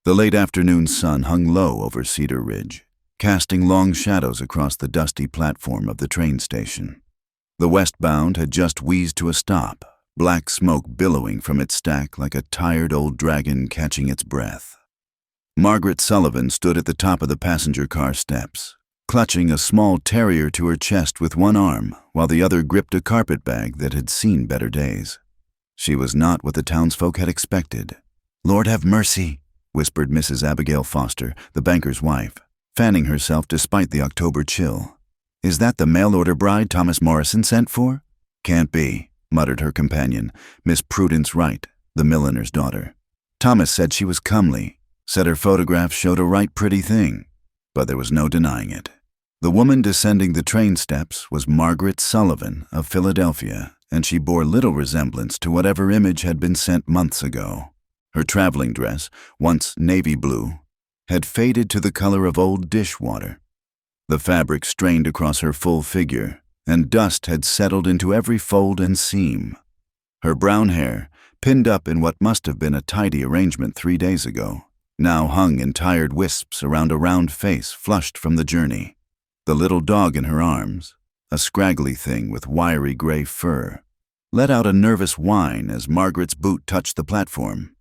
The late afternoon sun hung low over Cedar Ridge, casting long shadows across the dusty platform of the train station. The westbound had just wheezed to a stop, black smoke billowing from its stack like a tired old dragon catching its breath. Margaret Sullivan stood at the top of the passenger car steps, clutching a small terrier to her chest with one arm while the other gripped a carpet bag that had seen better days. She was not what the townsfolk had expected. "Lord have mercy," whispered Mrs. Abigail Foster, the banker's wife, fanning herself despite the October chill. "Is that the mail-order bride Thomas Morrison sent for?" "Can't be," muttered her companion, Miss Prudence Wright, the milliner's daughter. "Thomas said she was comely, said her photograph showed a right pretty thing, but there was no denying it." The woman descending the train steps was Margaret Sullivan of Philadelphia, and she bore little resemblance to whatever image had been sent months ago. Her traveling dress, once navy blue, had faded to the color of old dishwater. The fabric strained across her full figure, and dust had settled into every fold and seam. Her brown hair, pinned up in what must have been a tidy arrangement 3 days ago, now hung in tired wisps around a round face flushed from the journey. The little dog in her arms, a scraggly thing with wiry gray fur, let out a nervous whine as Margaret's boot touched the platform.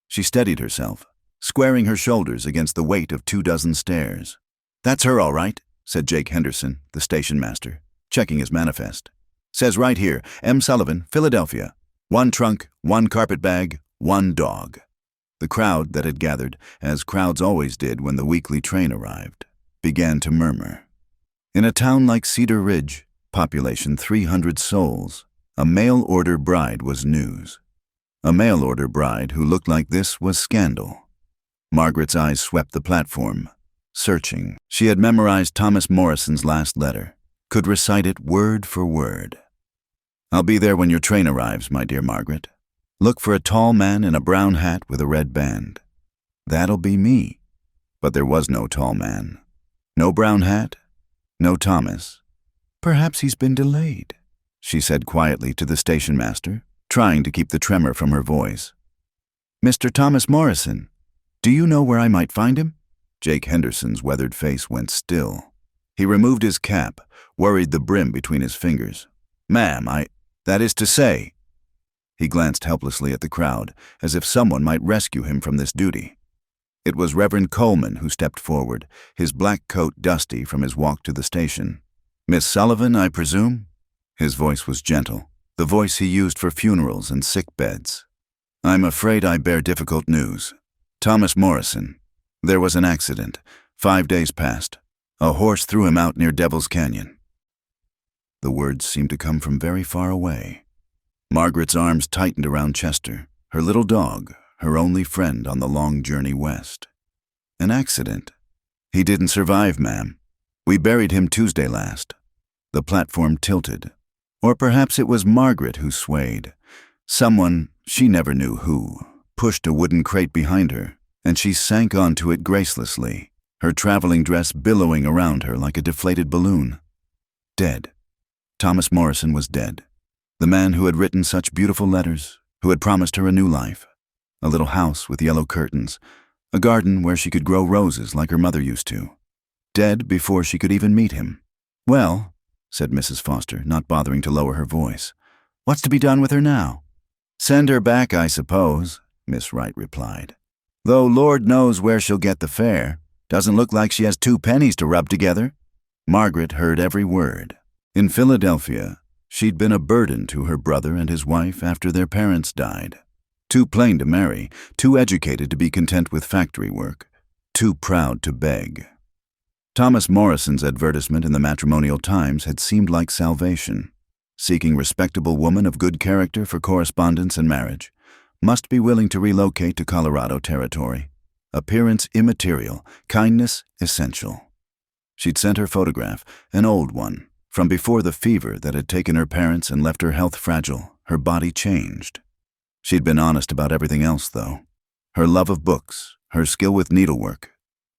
She steadied herself, squaring her shoulders against the weight of 24 stairs. "That's her, all right," said Jake Henderson, the station master, checking his manifest. "Says right here, M. Sullivan, Philadelphia. 1 trunk, 1 carpet bag, 1 dog." The crowd that had gathered, as crowds always did when the weekly train arrived, began to murmur. In a town like Cedar Ridge, population 300 souls, a mail-order bride was news. A mail-order bride who looked like this was scandal. Margaret's eyes swept the platform, searching. She had memorized Thomas Morrison's last letter, could recite it word for word. "I'll be there when your train arrives, my dear Margaret. Look for a tall man in a brown hat with a red band. That'll be me." But there was no tall man. No brown hat. No Thomas. "Perhaps he's been delayed," she said quietly to the station master, trying to keep the tremor from her voice. "Mr. Thomas Morrison, do you know where I might find him?" Jake Henderson's weathered face went still. He removed his cap, worried the brim between his fingers. "Ma'am, that is to say..." He glanced helplessly at the crowd, as if someone might rescue him from this duty. It was Reverend Coleman who stepped forward, his black coat dusty from his walk to the station. "Miss Sullivan, I presume?" His voice was gentle, the voice he used for funerals and sick beds. "I'm afraid I bear difficult news. Thomas Morrison. There was an accident, 5 days past. A horse threw him out near Devil's Canyon." The words seemed to come from very far away. Margaret's arms tightened around Chester, her little dog, her only friend on the long journey west. "An accident? He didn't survive, ma'am. We buried him Tuesday last." The platform tilted. Or perhaps it was Margaret who swayed. Someone, she never knew who, pushed a wooden crate behind her, and she sank onto it gracelessly, her traveling dress billowing around her like a deflated balloon. Dead. Thomas Morrison was dead. The man who had written such beautiful letters, who had promised her a new life, a little house with yellow curtains, a garden where she could grow roses like her mother used to. Dead before she could even meet him. "Well," said Mrs. Foster, not bothering to lower her voice, "what's to be done with her now?" "Send her back, I suppose," Miss Wright replied. "Though Lord knows where she'll get the fare. Doesn't look like she has 2 pennies to rub together." Margaret heard every word. In Philadelphia, she'd been a burden to her brother and his wife after their parents died. Too plain to marry, too educated to be content with factory work, too proud to beg. Thomas Morrison's advertisement in the Matrimonial Times had seemed like salvation. Seeking respectable woman of good character for correspondence and marriage. Must be willing to relocate to Colorado territory. Appearance immaterial, kindness essential. She'd sent her photograph, an old one, from before the fever that had taken her parents and left her health fragile, her body changed. She'd been honest about everything else, though. Her love of books, her skill with needlework,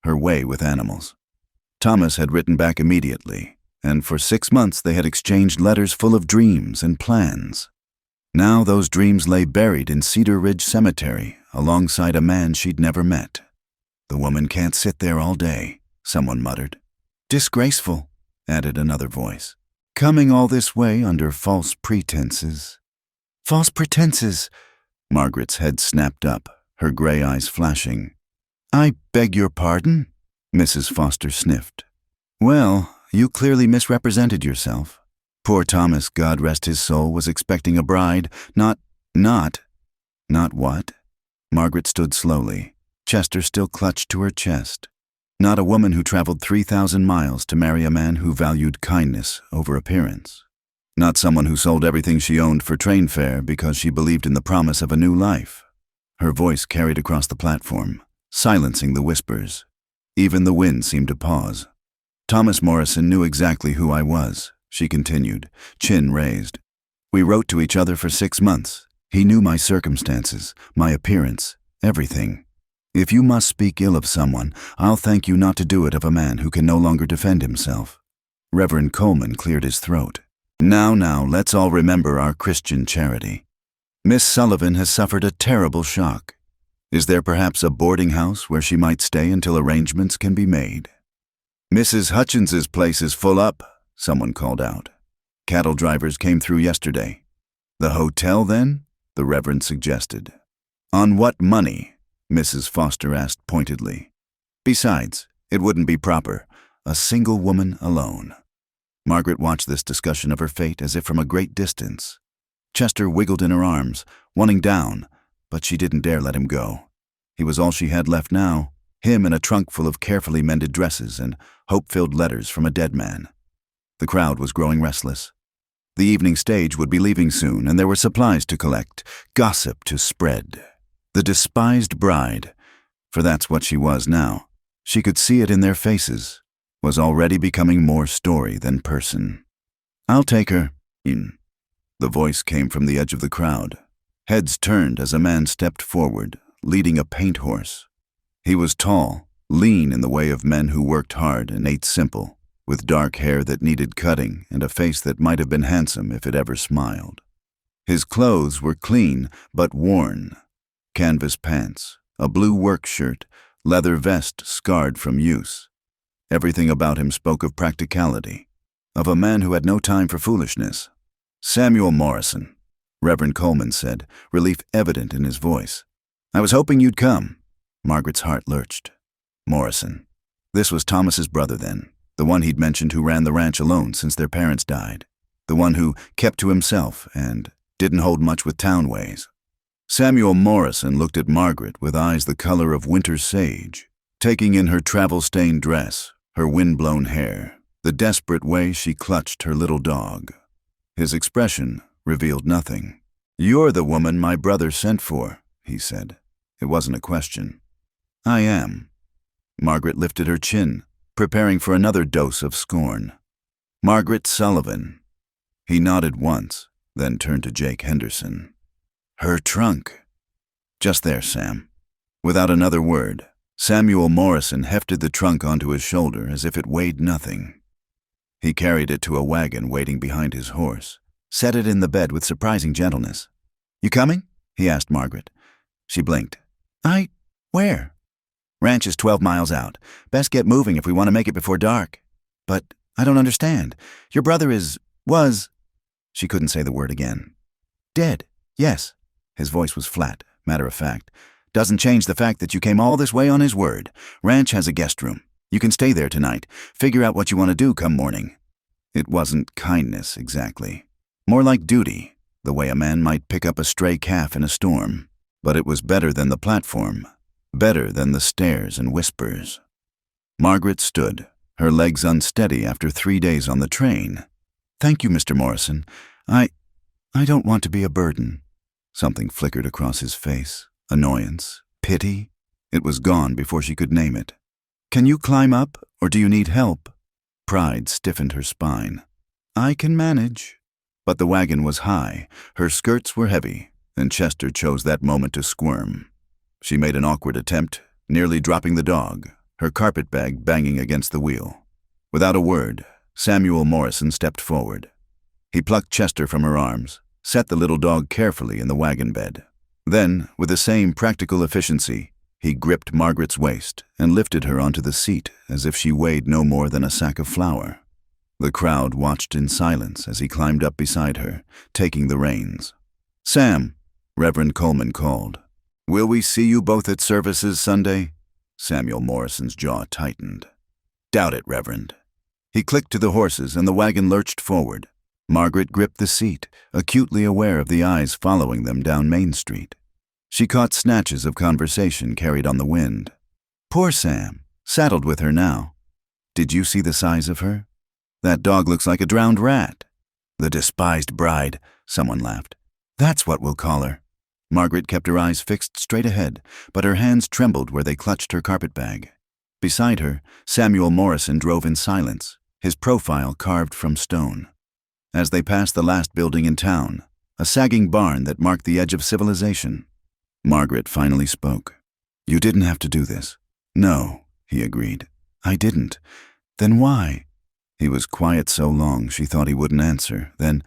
her way with animals. Thomas had written back immediately, and for 6 months they had exchanged letters full of dreams and plans. Now those dreams lay buried in Cedar Ridge Cemetery alongside a man she'd never met. "The woman can't sit there all day," someone muttered. "Disgraceful," added another voice. "Coming all this way under false pretenses." "False pretenses!" Margaret's head snapped up, her gray eyes flashing. "I beg your pardon?" Mrs. Foster sniffed. "Well, you clearly misrepresented yourself. Poor Thomas, God rest his soul, was expecting a bride, not what?" Margaret stood slowly, Chester still clutched to her chest. Not a woman who traveled 3,000 miles to marry a man who valued kindness over appearance. Not someone who sold everything she owned for train fare because she believed in the promise of a new life. Her voice carried across the platform, silencing the whispers. Even the wind seemed to pause. "Thomas Morrison knew exactly who I was," she continued, chin raised. "We wrote to each other for 6 months. He knew my circumstances, my appearance, everything. If you must speak ill of someone, I'll thank you not to do it of a man who can no longer defend himself." Reverend Coleman cleared his throat. Now, let's all remember our Christian charity. Miss Sullivan has suffered a terrible shock. Is there perhaps a boarding house where she might stay until arrangements can be made?" "Mrs. Hutchins's place is full up," someone called out. "Cattle drivers came through yesterday." "The hotel, then?" the Reverend suggested. "On what money?" Mrs. Foster asked pointedly. "Besides, it wouldn't be proper. A single woman alone." Margaret watched this discussion of her fate as if from a great distance. Chester wiggled in her arms, wanting down, but she didn't dare let him go. He was all she had left now, him in a trunk full of carefully mended dresses and hope-filled letters from a dead man. The crowd was growing restless. The evening stage would be leaving soon, and there were supplies to collect, gossip to spread. The despised bride, for that's what she was now, she could see it in their faces, was already becoming more story than person. "I'll take her in." The voice came from the edge of the crowd. Heads turned as a man stepped forward, leading a paint horse. He was tall, lean in the way of men who worked hard and ate simple, with dark hair that needed cutting and a face that might have been handsome if it ever smiled. His clothes were clean but worn. Canvas pants, a blue work shirt, leather vest scarred from use. Everything about him spoke of practicality, of a man who had no time for foolishness. "Samuel Morrison," Reverend Coleman said, relief evident in his voice. "I was hoping you'd come." Margaret's heart lurched. Morrison. This was Thomas's brother then, the one he'd mentioned who ran the ranch alone since their parents died, the one who kept to himself and didn't hold much with town ways. Samuel Morrison looked at Margaret with eyes the color of winter sage, taking in her travel-stained dress, her wind-blown hair, the desperate way she clutched her little dog. His expression revealed nothing. "You're the woman my brother sent for," he said. It wasn't a question. "I am." Margaret lifted her chin, preparing for another dose of scorn. "Margaret Sullivan." He nodded once, then turned to Jake Henderson. "Her trunk." "Just there, Sam." Without another word, Samuel Morrison hefted the trunk onto his shoulder as if it weighed nothing. He carried it to a wagon waiting behind his horse, set it in the bed with surprising gentleness. "You coming?" he asked Margaret. She blinked. Where?" "Ranch is 12 miles out. Best get moving if we want to make it before dark." "But I don't understand. Your brother was..." She couldn't say the word again. "Dead, yes." His voice was flat, matter of fact. "Doesn't change the fact that you came all this way on his word. Ranch has a guest room. You can stay there tonight. Figure out what you want to do come morning." It wasn't kindness, exactly. More like duty, the way a man might pick up a stray calf in a storm. But it was better than the platform, better than the stares and whispers. Margaret stood, her legs unsteady after 3 days on the train. "Thank you, Mr. Morrison. I don't want to be a burden." Something flickered across his face. Annoyance, pity. It was gone before she could name it. "Can you climb up, or do you need help?" Pride stiffened her spine. "I can manage." But the wagon was high, her skirts were heavy, and Chester chose that moment to squirm. She made an awkward attempt, nearly dropping the dog, her carpet bag banging against the wheel. Without a word, Samuel Morrison stepped forward. He plucked Chester from her arms, set the little dog carefully in the wagon bed. Then, with the same practical efficiency, He gripped Margaret's waist and lifted her onto the seat as if she weighed no more than a sack of flour. The crowd watched in silence as he climbed up beside her, taking the reins. "Sam," Reverend Coleman called. "Will we see you both at services Sunday?" Samuel Morrison's jaw tightened. "Doubt it, Reverend." He clicked to the horses and the wagon lurched forward. Margaret gripped the seat, acutely aware of the eyes following them down Main Street. She caught snatches of conversation carried on the wind. "Poor Sam, saddled with her now. Did you see the size of her? That dog looks like a drowned rat." "The despised bride," someone laughed. "That's what we'll call her." Margaret kept her eyes fixed straight ahead, but her hands trembled where they clutched her carpetbag. Beside her, Samuel Morrison drove in silence, his profile carved from stone. As they passed the last building in town, a sagging barn that marked the edge of civilization, Margaret finally spoke. "You didn't have to do this." "No," he agreed. "I didn't." "Then why?" He was quiet so long she thought he wouldn't answer. Then,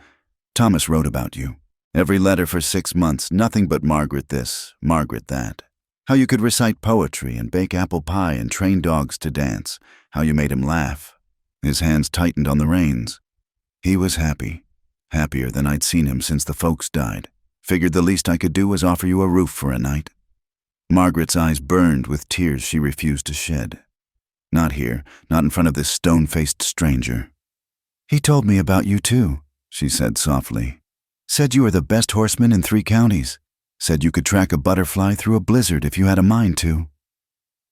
"Thomas wrote about you. Every letter for 6 months, nothing but Margaret this, Margaret that. How you could recite poetry and bake apple pie and train dogs to dance. How you made him laugh." His hands tightened on the reins. He was happy. Happier than I'd seen him since the folks died. Figured the least I could do was offer you a roof for a night. Margaret's eyes burned with tears she refused to shed. Not here, not in front of this stone-faced stranger. "He told me about you too," she said softly. "Said you were the best horseman in 3 counties. Said you could track a butterfly through a blizzard if you had a mind to."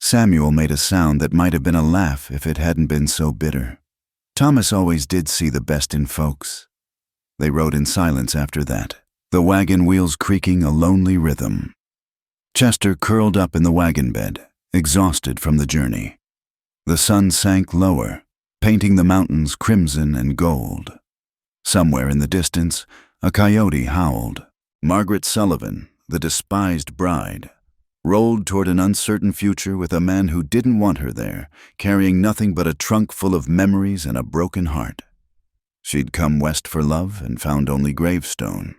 Samuel made a sound that might have been a laugh if it hadn't been so bitter. Thomas always did see the best in folks. They rode in silence after that, the wagon wheels creaking a lonely rhythm. Chester curled up in the wagon bed, exhausted from the journey. The sun sank lower, painting the mountains crimson and gold. Somewhere in the distance, a coyote howled. Margaret Sullivan, the despised bride, rolled toward an uncertain future with a man who didn't want her there, carrying nothing but a trunk full of memories and a broken heart. She'd come west for love and found only gravestone.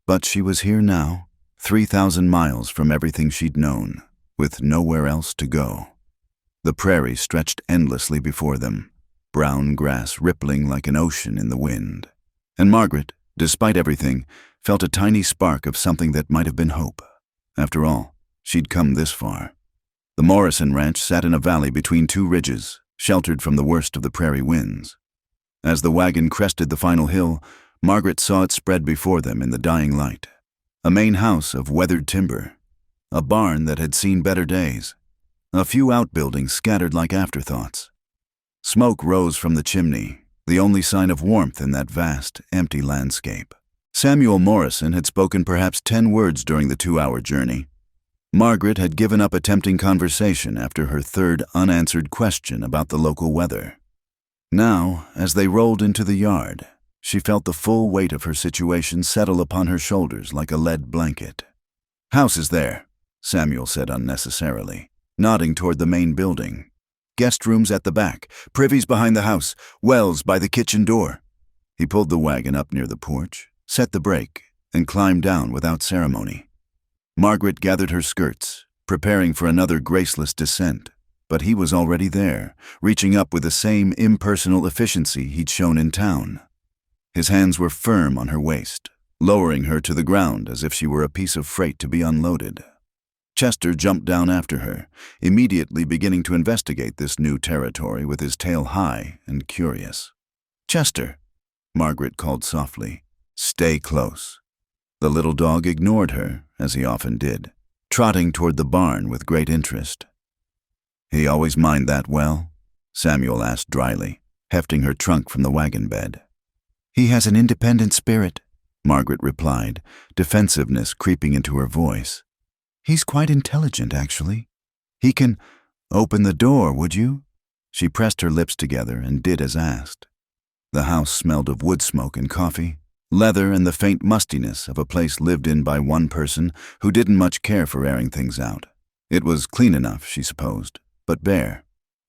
But she was here now, 3,000 miles from everything she'd known, with nowhere else to go. The prairie stretched endlessly before them, brown grass rippling like an ocean in the wind. And Margaret, despite everything, felt a tiny spark of something that might have been hope. After all, she'd come this far. The Morrison ranch sat in a valley between 2 ridges, sheltered from the worst of the prairie winds. As the wagon crested the final hill, Margaret saw it spread before them in the dying light. A main house of weathered timber, a barn that had seen better days, a few outbuildings scattered like afterthoughts. Smoke rose from the chimney, the only sign of warmth in that vast, empty landscape. Samuel Morrison had spoken perhaps 10 words during the 2-hour journey. Margaret had given up attempting conversation after her 3rd unanswered question about the local weather. Now, as they rolled into the yard, she felt the full weight of her situation settle upon her shoulders like a lead blanket. "House is there," Samuel said unnecessarily, nodding toward the main building. "Guest rooms at the back, privies behind the house, wells by the kitchen door." He pulled the wagon up near the porch, set the brake, and climbed down without ceremony. Margaret gathered her skirts, preparing for another graceless descent, but he was already there, reaching up with the same impersonal efficiency he'd shown in town. His hands were firm on her waist, lowering her to the ground as if she were a piece of freight to be unloaded. Chester jumped down after her, immediately beginning to investigate this new territory with his tail high and curious. "Chester," Margaret called softly, "stay close." The little dog ignored her, as he often did, trotting toward the barn with great interest. "He always mind that well?" Samuel asked dryly, hefting her trunk from the wagon bed. "He has an independent spirit," Margaret replied, defensiveness creeping into her voice. "He's quite intelligent, actually. He can— Open the door, would you?" She pressed her lips together and did as asked. The house smelled of wood smoke and coffee, leather and the faint mustiness of a place lived in by one person who didn't much care for airing things out. It was clean enough, she supposed, but bare.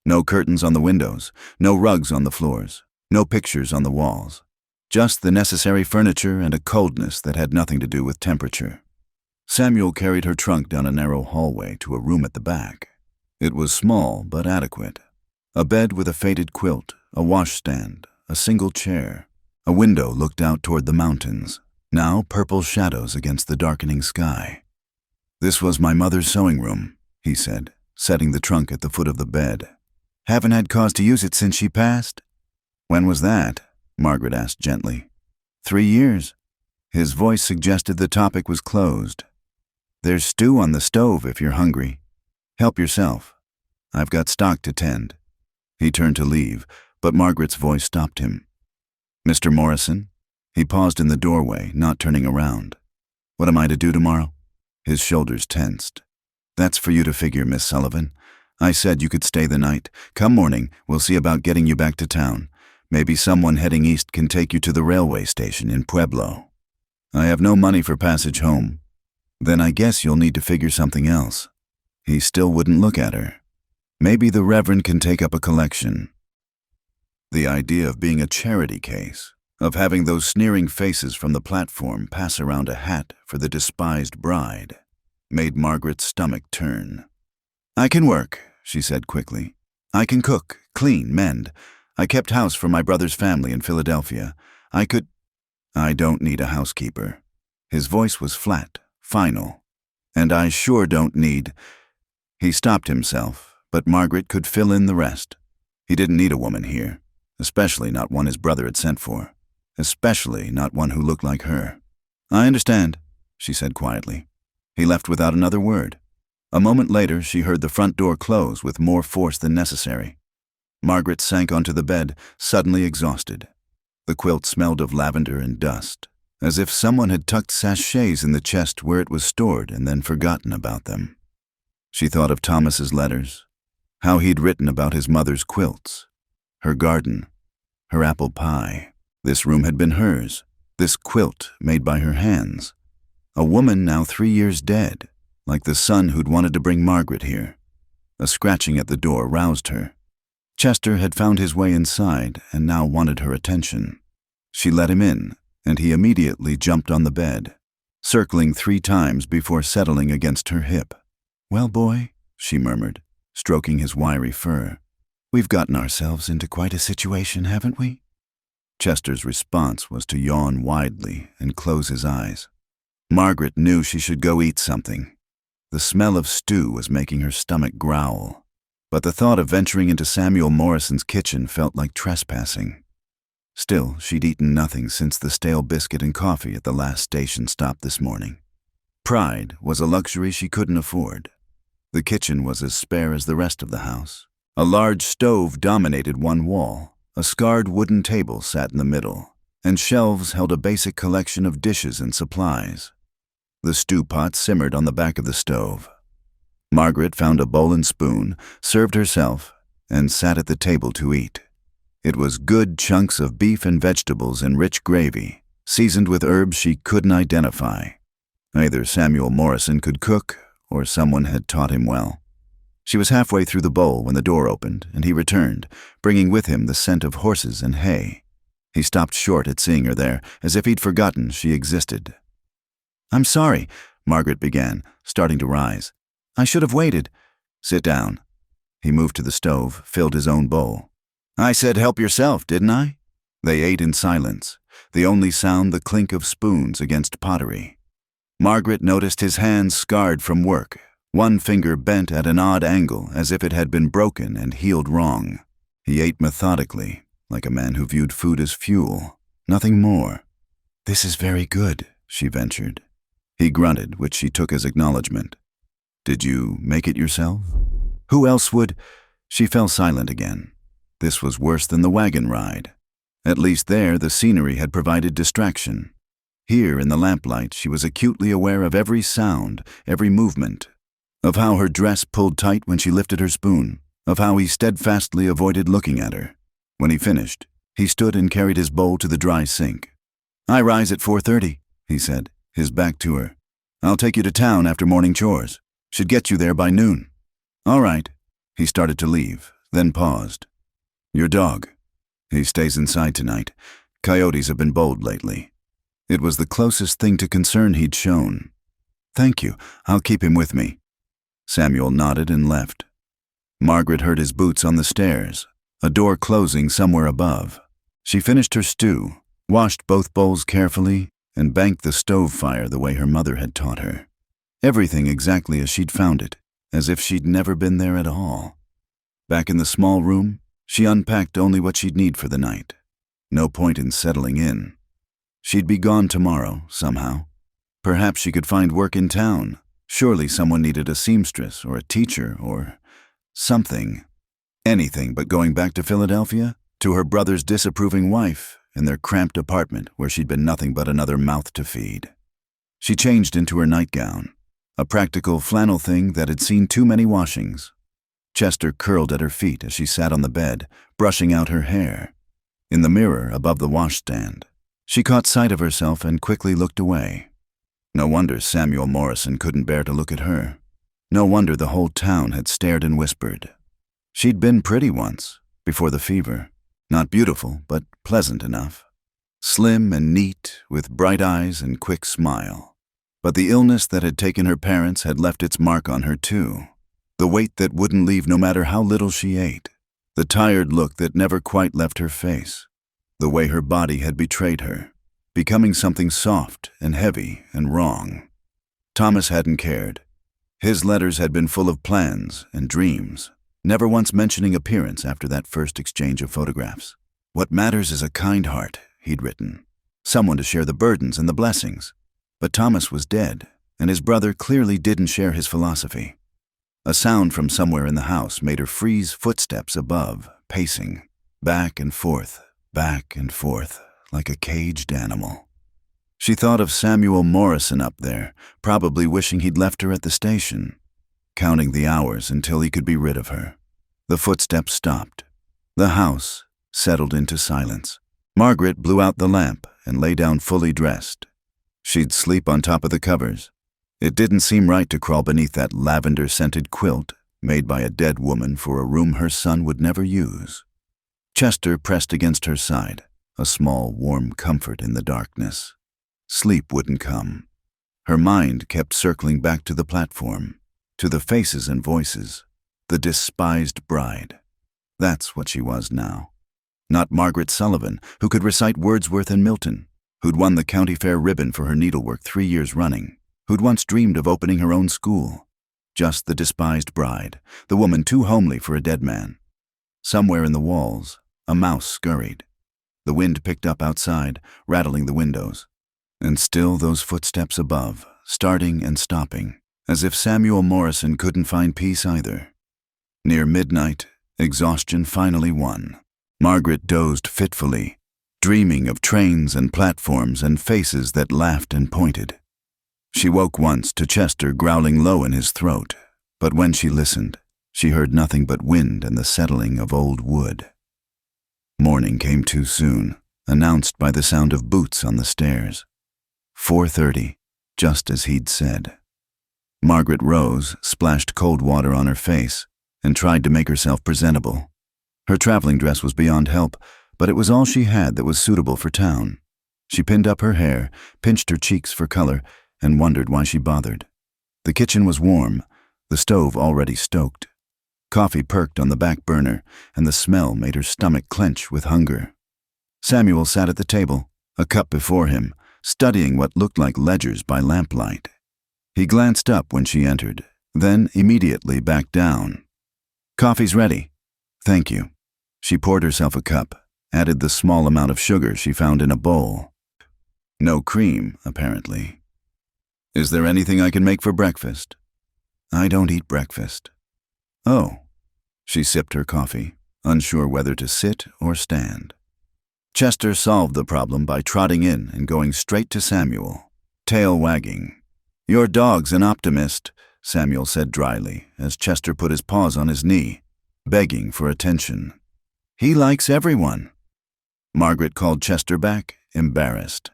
No curtains on the windows, no rugs on the floors, no pictures on the walls. Just the necessary furniture and a coldness that had nothing to do with temperature. Samuel carried her trunk down a narrow hallway to a room at the back. It was small but adequate. A bed with a faded quilt, a washstand, a single chair. A window looked out toward the mountains, now purple shadows against the darkening sky. "This was my mother's sewing room," he said, setting the trunk at the foot of the bed. "Haven't had cause to use it since she passed?" "When was that?" Margaret asked gently. 3 years. His voice suggested the topic was closed. "There's stew on the stove if you're hungry. Help yourself. I've got stock to tend." He turned to leave, but Margaret's voice stopped him. "Mr. Morrison?" He paused in the doorway, not turning around. "What am I to do tomorrow?" His shoulders tensed. "That's for you to figure, Miss Sullivan. I said you could stay the night. Come morning, we'll see about getting you back to town. Maybe someone heading east can take you to the railway station in Pueblo." "I have no money for passage home." "Then I guess you'll need to figure something else." He still wouldn't look at her. "Maybe the Reverend can take up a collection." The idea of being a charity case, of having those sneering faces from the platform pass around a hat for the despised bride, made Margaret's stomach turn. "I can work," she said quickly. "I can cook, clean, mend. I kept house for my brother's family in Philadelphia. I don't need a housekeeper." His voice was flat, final. "And I sure don't need—" He stopped himself, but Margaret could fill in the rest. He didn't need a woman here, especially not one his brother had sent for, especially not one who looked like her. "I understand," she said quietly. He left without another word. A moment later, she heard the front door close with more force than necessary. Margaret sank onto the bed, suddenly exhausted. The quilt smelled of lavender and dust, as if someone had tucked sachets in the chest where it was stored and then forgotten about them. She thought of Thomas's letters, how he'd written about his mother's quilts, her garden, her apple pie. This room had been hers, this quilt made by her hands. A woman now 3 years dead, like the son who'd wanted to bring Margaret here. A scratching at the door roused her. Chester had found his way inside and now wanted her attention. She let him in, and he immediately jumped on the bed, circling 3 times before settling against her hip. "Well, boy," she murmured, stroking his wiry fur, "we've gotten ourselves into quite a situation, haven't we?" Chester's response was to yawn widely and close his eyes. Margaret knew she should go eat something. The smell of stew was making her stomach growl, but the thought of venturing into Samuel Morrison's kitchen felt like trespassing. Still, she'd eaten nothing since the stale biscuit and coffee at the last station stop this morning. Pride was a luxury she couldn't afford. The kitchen was as spare as the rest of the house. A large stove dominated one wall, a scarred wooden table sat in the middle, and shelves held a basic collection of dishes and supplies. The stew pot simmered on the back of the stove. Margaret found a bowl and spoon, served herself, and sat at the table to eat. It was good chunks of beef and vegetables in rich gravy, seasoned with herbs she couldn't identify. Either Samuel Morrison could cook, or someone had taught him well. She was halfway through the bowl when the door opened, and he returned, bringing with him the scent of horses and hay. He stopped short at seeing her there, as if he'd forgotten she existed. "I'm sorry," Margaret began, starting to rise. "I should have waited." "Sit down." He moved to the stove, filled his own bowl. "I said help yourself, didn't I?" They ate in silence, the only sound the clink of spoons against pottery. Margaret noticed his hands scarred from work, one finger bent at an odd angle as if it had been broken and healed wrong. He ate methodically, like a man who viewed food as fuel, nothing more. "This is very good," she ventured. He grunted, which she took as acknowledgement. "Did you make it yourself?" "Who else would—" She fell silent again. This was worse than the wagon ride. At least there, the scenery had provided distraction. Here, in the lamplight, she was acutely aware of every sound, every movement, of how her dress pulled tight when she lifted her spoon, of how he steadfastly avoided looking at her. When he finished, he stood and carried his bowl to the dry sink. "I rise at 4:30, he said, his back to her. "I'll take you to town after morning chores. Should get you there by noon." "All right." He started to leave, then paused. "Your dog. He stays inside tonight. Coyotes have been bold lately." It was the closest thing to concern he'd shown. "Thank you. I'll keep him with me." Samuel nodded and left. Margaret heard his boots on the stairs, a door closing somewhere above. She finished her stew, washed both bowls carefully, and banked the stove fire the way her mother had taught her. Everything exactly as she'd found it, as if she'd never been there at all. Back in the small room, she unpacked only what she'd need for the night. No point in settling in. She'd be gone tomorrow, somehow. Perhaps she could find work in town. Surely someone needed a seamstress or a teacher or something. Anything but going back to Philadelphia, to her brother's disapproving wife, in their cramped apartment where she'd been nothing but another mouth to feed. She changed into her nightgown, a practical flannel thing that had seen too many washings. Chester curled at her feet as she sat on the bed, brushing out her hair. In the mirror above the washstand, she caught sight of herself and quickly looked away. No wonder Samuel Morrison couldn't bear to look at her. No wonder the whole town had stared and whispered. She'd been pretty once, before the fever. Not beautiful, but pleasant enough. Slim and neat, with bright eyes and quick smile. But the illness that had taken her parents had left its mark on her too. The weight that wouldn't leave no matter how little she ate. The tired look that never quite left her face. The way her body had betrayed her, becoming something soft and heavy and wrong. Thomas hadn't cared. His letters had been full of plans and dreams, never once mentioning appearance after that first exchange of photographs. "What matters is a kind heart," he'd written. Someone to share the burdens and the blessings. But Thomas was dead, and his brother clearly didn't share his philosophy. A sound from somewhere in the house made her freeze, footsteps above, pacing, back and forth, like a caged animal. She thought of Samuel Morrison up there, probably wishing he'd left her at the station, counting the hours until he could be rid of her. The footsteps stopped. The house settled into silence. Margaret blew out the lamp and lay down fully dressed. She'd sleep on top of the covers. It didn't seem right to crawl beneath that lavender-scented quilt made by a dead woman for a room her son would never use. Chester pressed against her side, a small, warm comfort in the darkness. Sleep wouldn't come. Her mind kept circling back to the platform, to the faces and voices, the despised bride. That's what she was now. Not Margaret Sullivan, who could recite Wordsworth and Milton, who'd won the county fair ribbon for her needlework 3 years running, who'd once dreamed of opening her own school. Just the despised bride, the woman too homely for a dead man. Somewhere in the walls, a mouse scurried. The wind picked up outside, rattling the windows. And still those footsteps above, starting and stopping, as if Samuel Morrison couldn't find peace either. Near midnight, exhaustion finally won. Margaret dozed fitfully, dreaming of trains and platforms and faces that laughed and pointed. She woke once to Chester growling low in his throat, but when she listened, she heard nothing but wind and the settling of old wood. Morning came too soon, announced by the sound of boots on the stairs. 4:30, just as he'd said. Margaret rose, splashed cold water on her face, and tried to make herself presentable. Her traveling dress was beyond help, but it was all she had that was suitable for town. She pinned up her hair, pinched her cheeks for color, and wondered why she bothered. The kitchen was warm, the stove already stoked. Coffee perked on the back burner, and the smell made her stomach clench with hunger. Samuel sat at the table, a cup before him, studying what looked like ledgers by lamplight. He glanced up when she entered, then immediately backed down. "Coffee's ready." "Thank you." She poured herself a cup, added the small amount of sugar she found in a bowl. No cream, apparently. "Is there anything I can make for breakfast?" "I don't eat breakfast." "Oh." She sipped her coffee, unsure whether to sit or stand. Chester solved the problem by trotting in and going straight to Samuel, tail wagging. "Your dog's an optimist," Samuel said dryly, as Chester put his paws on his knee, begging for attention. "He likes everyone." Margaret called Chester back, embarrassed.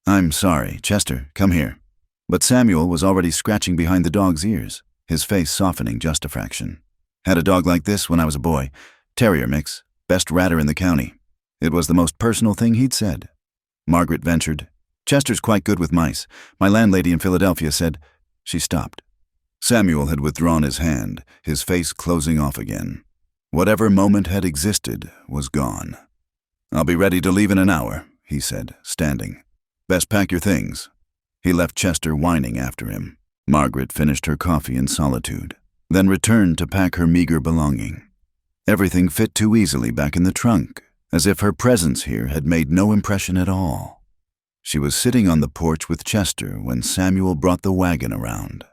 "I'm sorry, Chester, come here." But Samuel was already scratching behind the dog's ears, his face softening just a fraction. "Had a dog like this when I was a boy. Terrier mix, best ratter in the county." It was the most personal thing he'd said. Margaret ventured, "Chester's quite good with mice. My landlady in Philadelphia said, She stopped. Samuel had withdrawn his hand, his face closing off again. Whatever moment had existed was gone. "I'll be ready to leave in an hour," he said, standing. "Best pack your things." He left Chester whining after him. Margaret finished her coffee in solitude, then returned to pack her meager belonging. Everything fit too easily back in the trunk, as if her presence here had made no impression at all. She was sitting on the porch with Chester when Samuel brought the wagon around.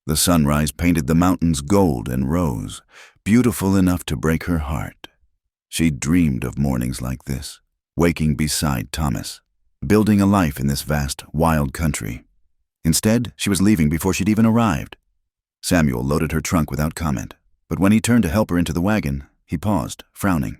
The sunrise painted the mountains gold and rose, beautiful enough to break her heart. She dreamed of mornings like this, waking beside Thomas, building a life in this vast, wild country. Instead, she was leaving before she'd even arrived. Samuel loaded her trunk without comment, but when he turned to help her into the wagon, he paused, frowning.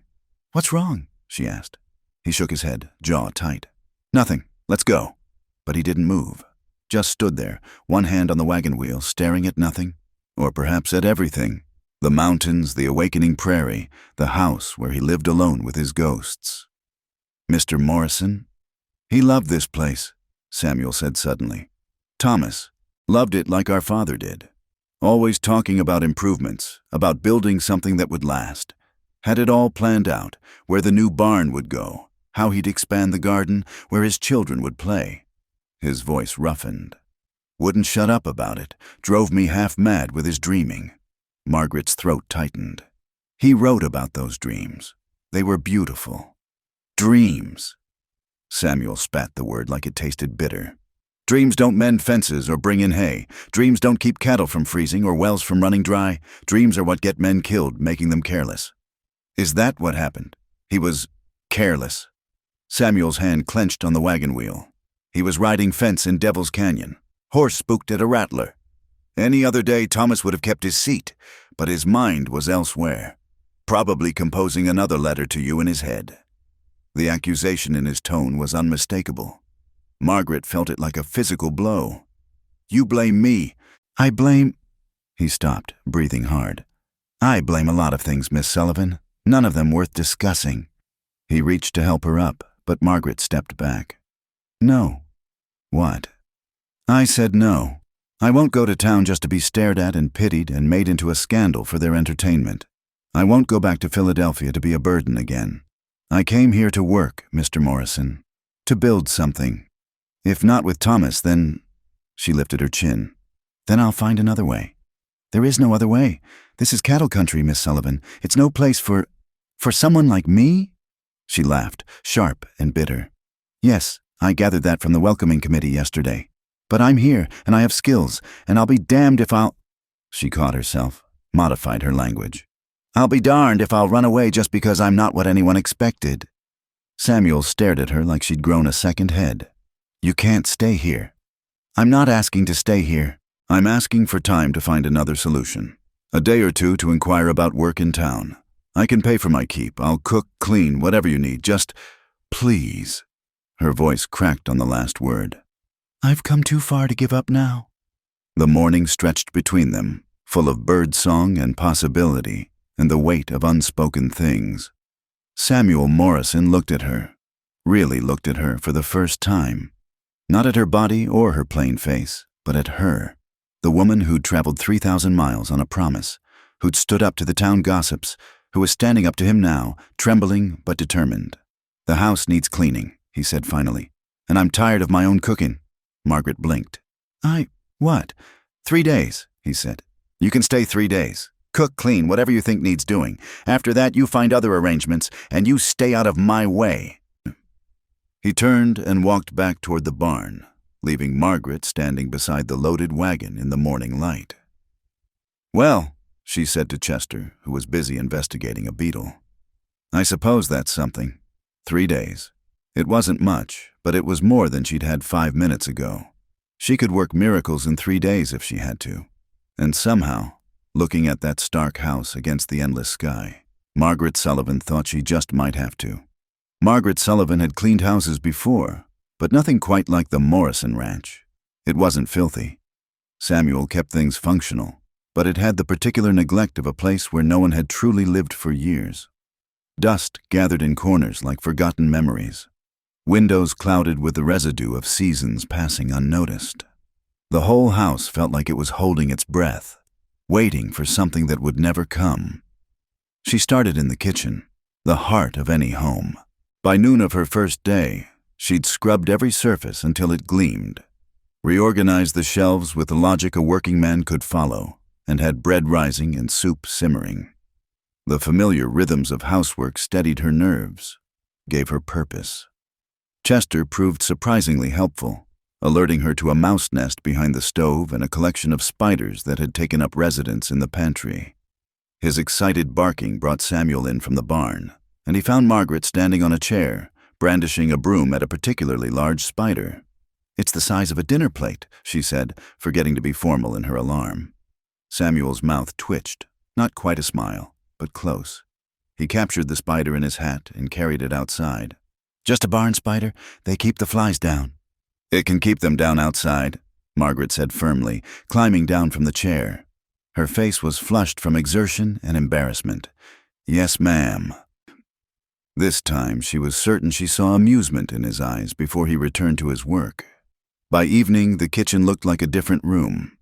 "What's wrong?" she asked. He shook his head, jaw tight. "Nothing. Let's go." But he didn't move, just stood there, one hand on the wagon wheel, staring at nothing, or perhaps at everything. The mountains, the awakening prairie, the house where he lived alone with his ghosts. "Mr. Morrison?" "He loved this place," Samuel said suddenly. "Thomas loved it like our father did. Always talking about improvements, about building something that would last. Had it all planned out, where the new barn would go, how he'd expand the garden, where his children would play." His voice roughened. "Wouldn't shut up about it, drove me half mad with his dreaming." Margaret's throat tightened. "He wrote about those dreams. They were beautiful. Dreams." Samuel spat the word like it tasted bitter. "Dreams don't mend fences or bring in hay. Dreams don't keep cattle from freezing or wells from running dry. Dreams are what get men killed, making them careless." "Is that what happened? He was careless?" Samuel's hand clenched on the wagon wheel. "He was riding fence in Devil's Canyon. Horse spooked at a rattler. Any other day Thomas would have kept his seat, but his mind was elsewhere, probably composing another letter to you in his head." The accusation in his tone was unmistakable. Margaret felt it like a physical blow. "You blame me." "I blame—" He stopped, breathing hard. "I blame a lot of things, Miss Sullivan, none of them worth discussing." He reached to help her up, but Margaret stepped back. "No." "What?" "I said no. I won't go to town just to be stared at and pitied and made into a scandal for their entertainment. I won't go back to Philadelphia to be a burden again. I came here to work, Mr. Morrison, to build something. If not with Thomas, then—" She lifted her chin. "Then I'll find another way. There is no other way. This is cattle country, Miss Sullivan. It's no place for someone like me?" She laughed, sharp and bitter. "Yes, I gathered that from the welcoming committee yesterday. But I'm here, and I have skills, and I'll be damned if I'll—" She caught herself, modified her language. "I'll be darned if I'll run away just because I'm not what anyone expected." Samuel stared at her like she'd grown a second head. "You can't stay here." "I'm not asking to stay here. I'm asking for time to find another solution. A day or two to inquire about work in town. I can pay for my keep. I'll cook, clean, whatever you need. Just, please." Her voice cracked on the last word. "I've come too far to give up now." The morning stretched between them, full of bird song and possibility, and the weight of unspoken things. Samuel Morrison looked at her, really looked at her for the first time. Not at her body or her plain face, but at her, the woman who'd traveled 3,000 miles on a promise, who'd stood up to the town gossips, who was standing up to him now, trembling but determined. "The house needs cleaning," he said finally, "and I'm tired of my own cooking." Margaret blinked. What? 3 days, he said. "You can stay 3 days. Cook, clean, whatever you think needs doing. After that, you find other arrangements, and you stay out of my way." He turned and walked back toward the barn, leaving Margaret standing beside the loaded wagon in the morning light. "Well," she said to Chester, who was busy investigating a beetle, "I suppose that's something. 3 days. It wasn't much, but it was more than she'd had 5 minutes ago. She could work miracles in 3 days if she had to. And somehow, looking at that stark house against the endless sky, Margaret Sullivan thought she just might have to. Margaret Sullivan had cleaned houses before, but nothing quite like the Morrison Ranch. It wasn't filthy. Samuel kept things functional, but it had the particular neglect of a place where no one had truly lived for years. Dust gathered in corners like forgotten memories. Windows clouded with the residue of seasons passing unnoticed. The whole house felt like it was holding its breath, waiting for something that would never come. She started in the kitchen, the heart of any home. By noon of her first day, she'd scrubbed every surface until it gleamed, reorganized the shelves with the logic a working man could follow, and had bread rising and soup simmering. The familiar rhythms of housework steadied her nerves, gave her purpose. Chester proved surprisingly helpful, alerting her to a mouse nest behind the stove and a collection of spiders that had taken up residence in the pantry. His excited barking brought Samuel in from the barn, and he found Margaret standing on a chair, brandishing a broom at a particularly large spider. "It's the size of a dinner plate," she said, forgetting to be formal in her alarm. Samuel's mouth twitched, not quite a smile, but close. He captured the spider in his hat and carried it outside. "Just a barn spider. They keep the flies down." "It can keep them down outside," Margaret said firmly, climbing down from the chair. Her face was flushed from exertion and embarrassment. "Yes, ma'am." This time she was certain she saw amusement in his eyes before he returned to his work. By evening, the kitchen looked like a different room.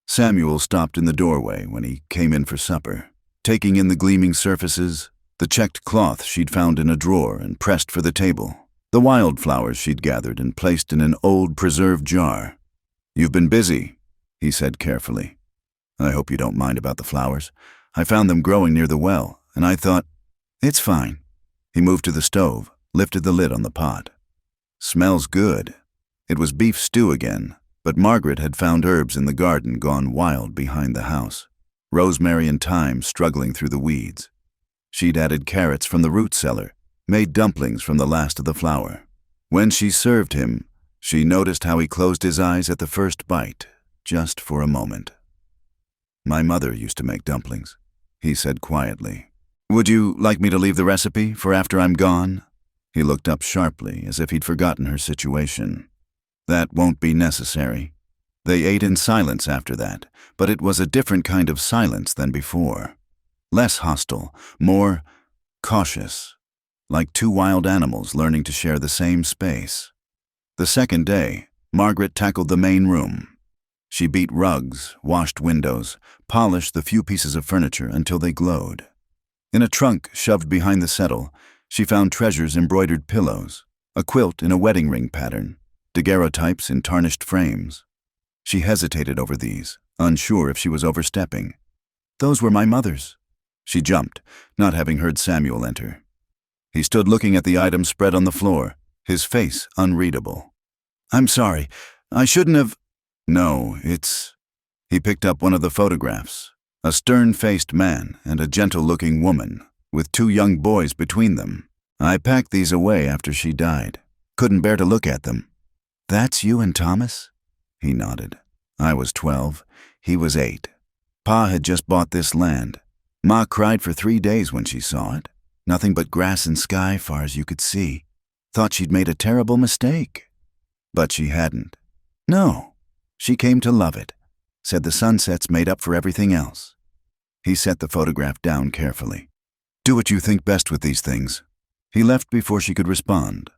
Samuel stopped in the doorway when he came in for supper, taking in the gleaming surfaces, the checked cloth she'd found in a drawer and pressed for the table, the wildflowers she'd gathered and placed in an old preserved jar. "You've been busy," he said carefully. "I hope you don't mind about the flowers. I found them growing near the well, and I thought, it's fine." He moved to the stove, lifted the lid on the pot. "Smells good." It was beef stew again, but Margaret had found herbs in the garden gone wild behind the house, rosemary and thyme struggling through the weeds. She'd added carrots from the root cellar, made dumplings from the last of the flour. When she served him, she noticed how he closed his eyes at the first bite, just for a moment. "My mother used to make dumplings," he said quietly. "Would you like me to leave the recipe for after I'm gone?" He looked up sharply, as if he'd forgotten her situation. "That won't be necessary." They ate in silence after that, but it was a different kind of silence than before. Less hostile, more cautious, like two wild animals learning to share the same space. The second day, Margaret tackled the main room. She beat rugs, washed windows, polished the few pieces of furniture until they glowed. In a trunk shoved behind the settle, she found Treasure's embroidered pillows, a quilt in a wedding ring pattern, daguerreotypes in tarnished frames. She hesitated over these, unsure if she was overstepping. "Those were my mother's." She jumped, not having heard Samuel enter. He stood looking at the items spread on the floor, his face unreadable. "I'm sorry. I shouldn't have—" "No, it's—" He picked up one of the photographs, a stern-faced man and a gentle-looking woman, with two young boys between them. "I packed these away after she died. Couldn't bear to look at them." "That's you and Thomas?" He nodded. "I was 12. He was 8. Pa had just bought this land. Ma cried for 3 days when she saw it. Nothing but grass and sky far as you could see. Thought she'd made a terrible mistake. But she hadn't. No, she came to love it. Said the sunsets made up for everything else." He set the photograph down carefully. "Do what you think best with these things." He left before she could respond.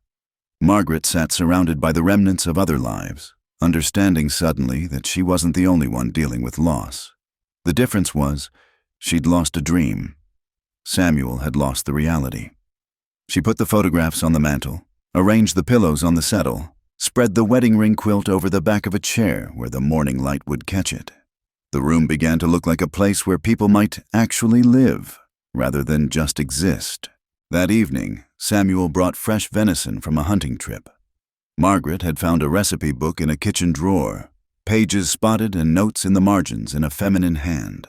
Margaret sat surrounded by the remnants of other lives, understanding suddenly that she wasn't the only one dealing with loss. The difference was, she'd lost a dream. Samuel had lost the reality. She put the photographs on the mantel, arranged the pillows on the settle, spread the wedding ring quilt over the back of a chair where the morning light would catch it. The room began to look like a place where people might actually live, rather than just exist. That evening, Samuel brought fresh venison from a hunting trip. Margaret had found a recipe book in a kitchen drawer, pages spotted and notes in the margins in a feminine hand.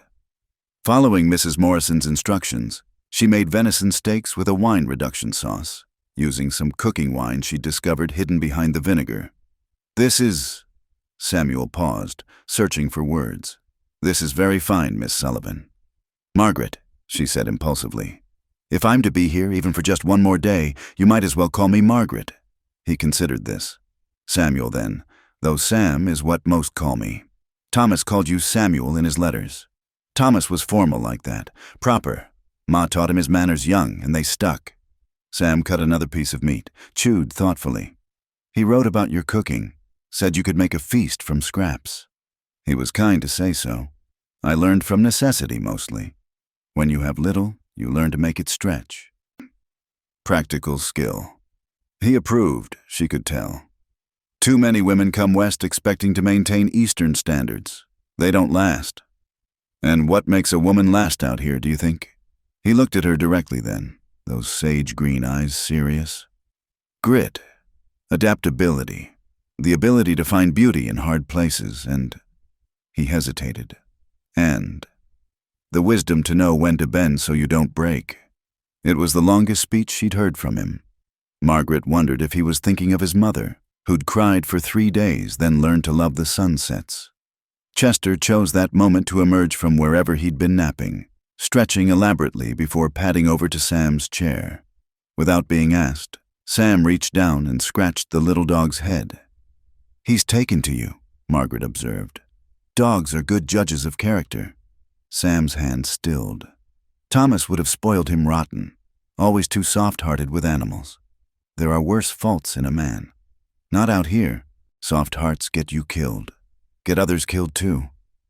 Following Mrs. Morrison's instructions, she made venison steaks with a wine reduction sauce, using some cooking wine she'd discovered hidden behind the vinegar. "This is—" Samuel paused, searching for words. "This is very fine, Miss Sullivan." "Margaret," she said impulsively, "if I'm to be here even for just one more day, you might as well call me Margaret." He considered this. "Samuel, then, though Sam is what most call me. Thomas called you Samuel in his letters. Thomas was formal like that, proper. Ma taught him his manners young, and they stuck." Sam cut another piece of meat, chewed thoughtfully. "He wrote about your cooking. Said you could make a feast from scraps. He was kind to say so. I learned from necessity mostly. When you have little, you learn to make it stretch. Practical skill. He approved, she could tell. Too many women come west expecting to maintain Eastern standards. They don't last. And what makes a woman last out here, do you think? He looked at her directly then, those sage green eyes serious. Grit, adaptability, the ability to find beauty in hard places, and he hesitated. And the wisdom to know when to bend so you don't break. It was the longest speech she'd heard from him. Margaret wondered if he was thinking of his mother, who'd cried for 3 days, then learned to love the sunsets. Chester chose that moment to emerge from wherever he'd been napping, stretching elaborately before padding over to Sam's chair. Without being asked, Sam reached down and scratched the little dog's head. "He's taken to you," Margaret observed. "Dogs are good judges of character." Sam's hand stilled. Thomas would have spoiled him rotten, always too soft-hearted with animals. There are worse faults in a man. Not out here. Soft hearts get you killed. Get others killed too.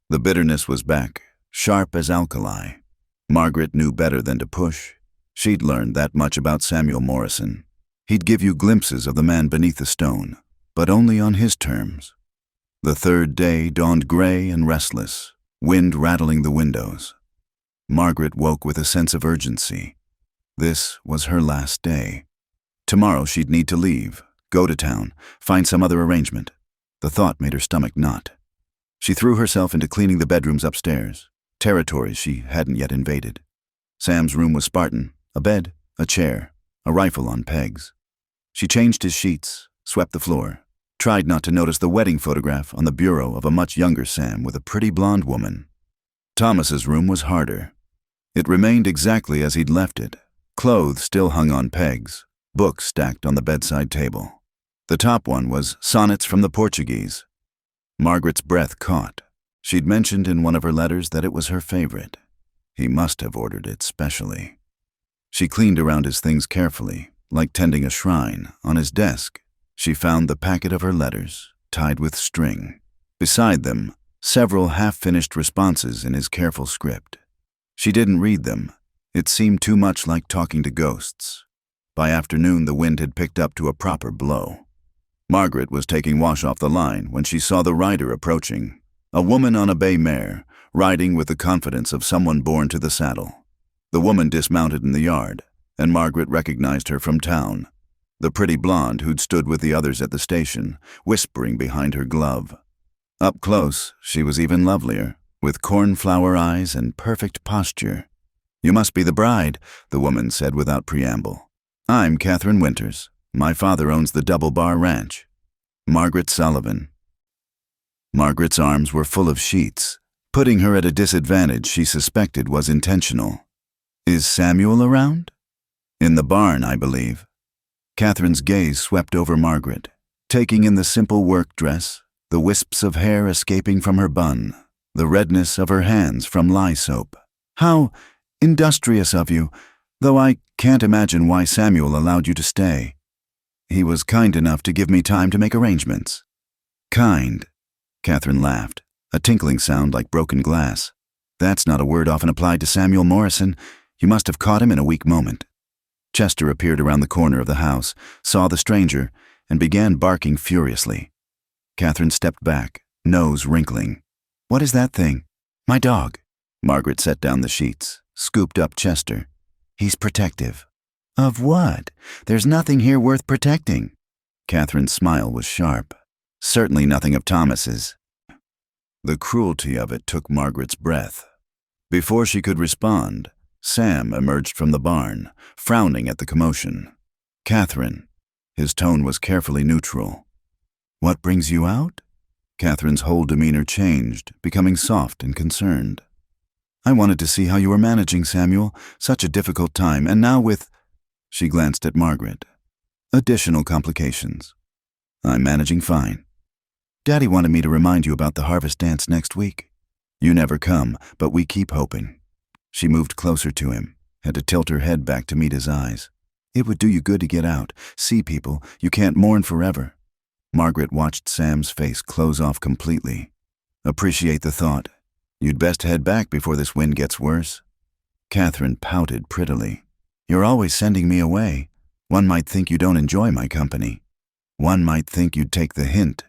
The bitterness was back, sharp as alkali. Margaret knew better than to push. She'd learned that much about Samuel Morrison. He'd give you glimpses of the man beneath the stone, but only on his terms. The third day dawned gray and restless, wind rattling the windows. Margaret woke with a sense of urgency. This was her last day. Tomorrow she'd need to leave, go to town, find some other arrangement. The thought made her stomach knot. She threw herself into cleaning the bedrooms upstairs, territories she hadn't yet invaded. Sam's room was Spartan, a bed, a chair, a rifle on pegs. She changed his sheets, swept the floor, tried not to notice the wedding photograph on the bureau of a much younger Sam with a pretty blonde woman. Thomas's room was harder. It remained exactly as he'd left it. Clothes still hung on pegs, books stacked on the bedside table. The top one was Sonnets from the Portuguese. Margaret's breath caught. She'd mentioned in one of her letters that it was her favorite. He must have ordered it specially. She cleaned around his things carefully, like tending a shrine. On his desk, she found the packet of her letters, tied with string. Beside them, several half-finished responses in his careful script. She didn't read them. It seemed too much like talking to ghosts. By afternoon, the wind had picked up to a proper blow. Margaret was taking wash off the line when she saw the rider approaching, a woman on a bay mare, riding with the confidence of someone born to the saddle. The woman dismounted in the yard, and Margaret recognized her from town, the pretty blonde who'd stood with the others at the station, whispering behind her glove. Up close, she was even lovelier, with cornflower eyes and perfect posture. "You must be the bride," the woman said without preamble. "I'm Catherine Winters. My father owns the Double Bar Ranch." Margaret Sullivan. Margaret's arms were full of sheets. Putting her at a disadvantage she suspected was intentional. "Is Samuel around?" "In the barn, I believe." Catherine's gaze swept over Margaret, taking in the simple work dress, the wisps of hair escaping from her bun, the redness of her hands from lye soap. "How industrious of you, though I can't imagine why Samuel allowed you to stay. He was kind enough to give me time to make arrangements." "Kind," Catherine laughed, a tinkling sound like broken glass. "That's not a word often applied to Samuel Morrison. You must have caught him in a weak moment." Chester appeared around the corner of the house, saw the stranger, and began barking furiously. Catherine stepped back, nose wrinkling. "What is that thing?" "My dog." Margaret set down the sheets, scooped up Chester. "He's protective." "Of what? There's nothing here worth protecting." Catherine's smile was sharp. "Certainly nothing of Thomas's." The cruelty of it took Margaret's breath. Before she could respond, Sam emerged from the barn, frowning at the commotion. "Catherine." His tone was carefully neutral. "What brings you out?" Catherine's whole demeanor changed, becoming soft and concerned. "I wanted to see how you were managing, Samuel. Such a difficult time, and now with—" She glanced at Margaret. "Additional complications." "I'm managing fine. Daddy wanted me to remind you about the harvest dance next week. You never come, but we keep hoping." She moved closer to him, had to tilt her head back to meet his eyes. "It would do you good to get out, see people. You can't mourn forever." Margaret watched Sam's face close off completely. Appreciate the thought. You'd best head back before this wind gets worse. Catherine pouted prettily. You're always sending me away. One might think you don't enjoy my company. One might think you'd take the hint.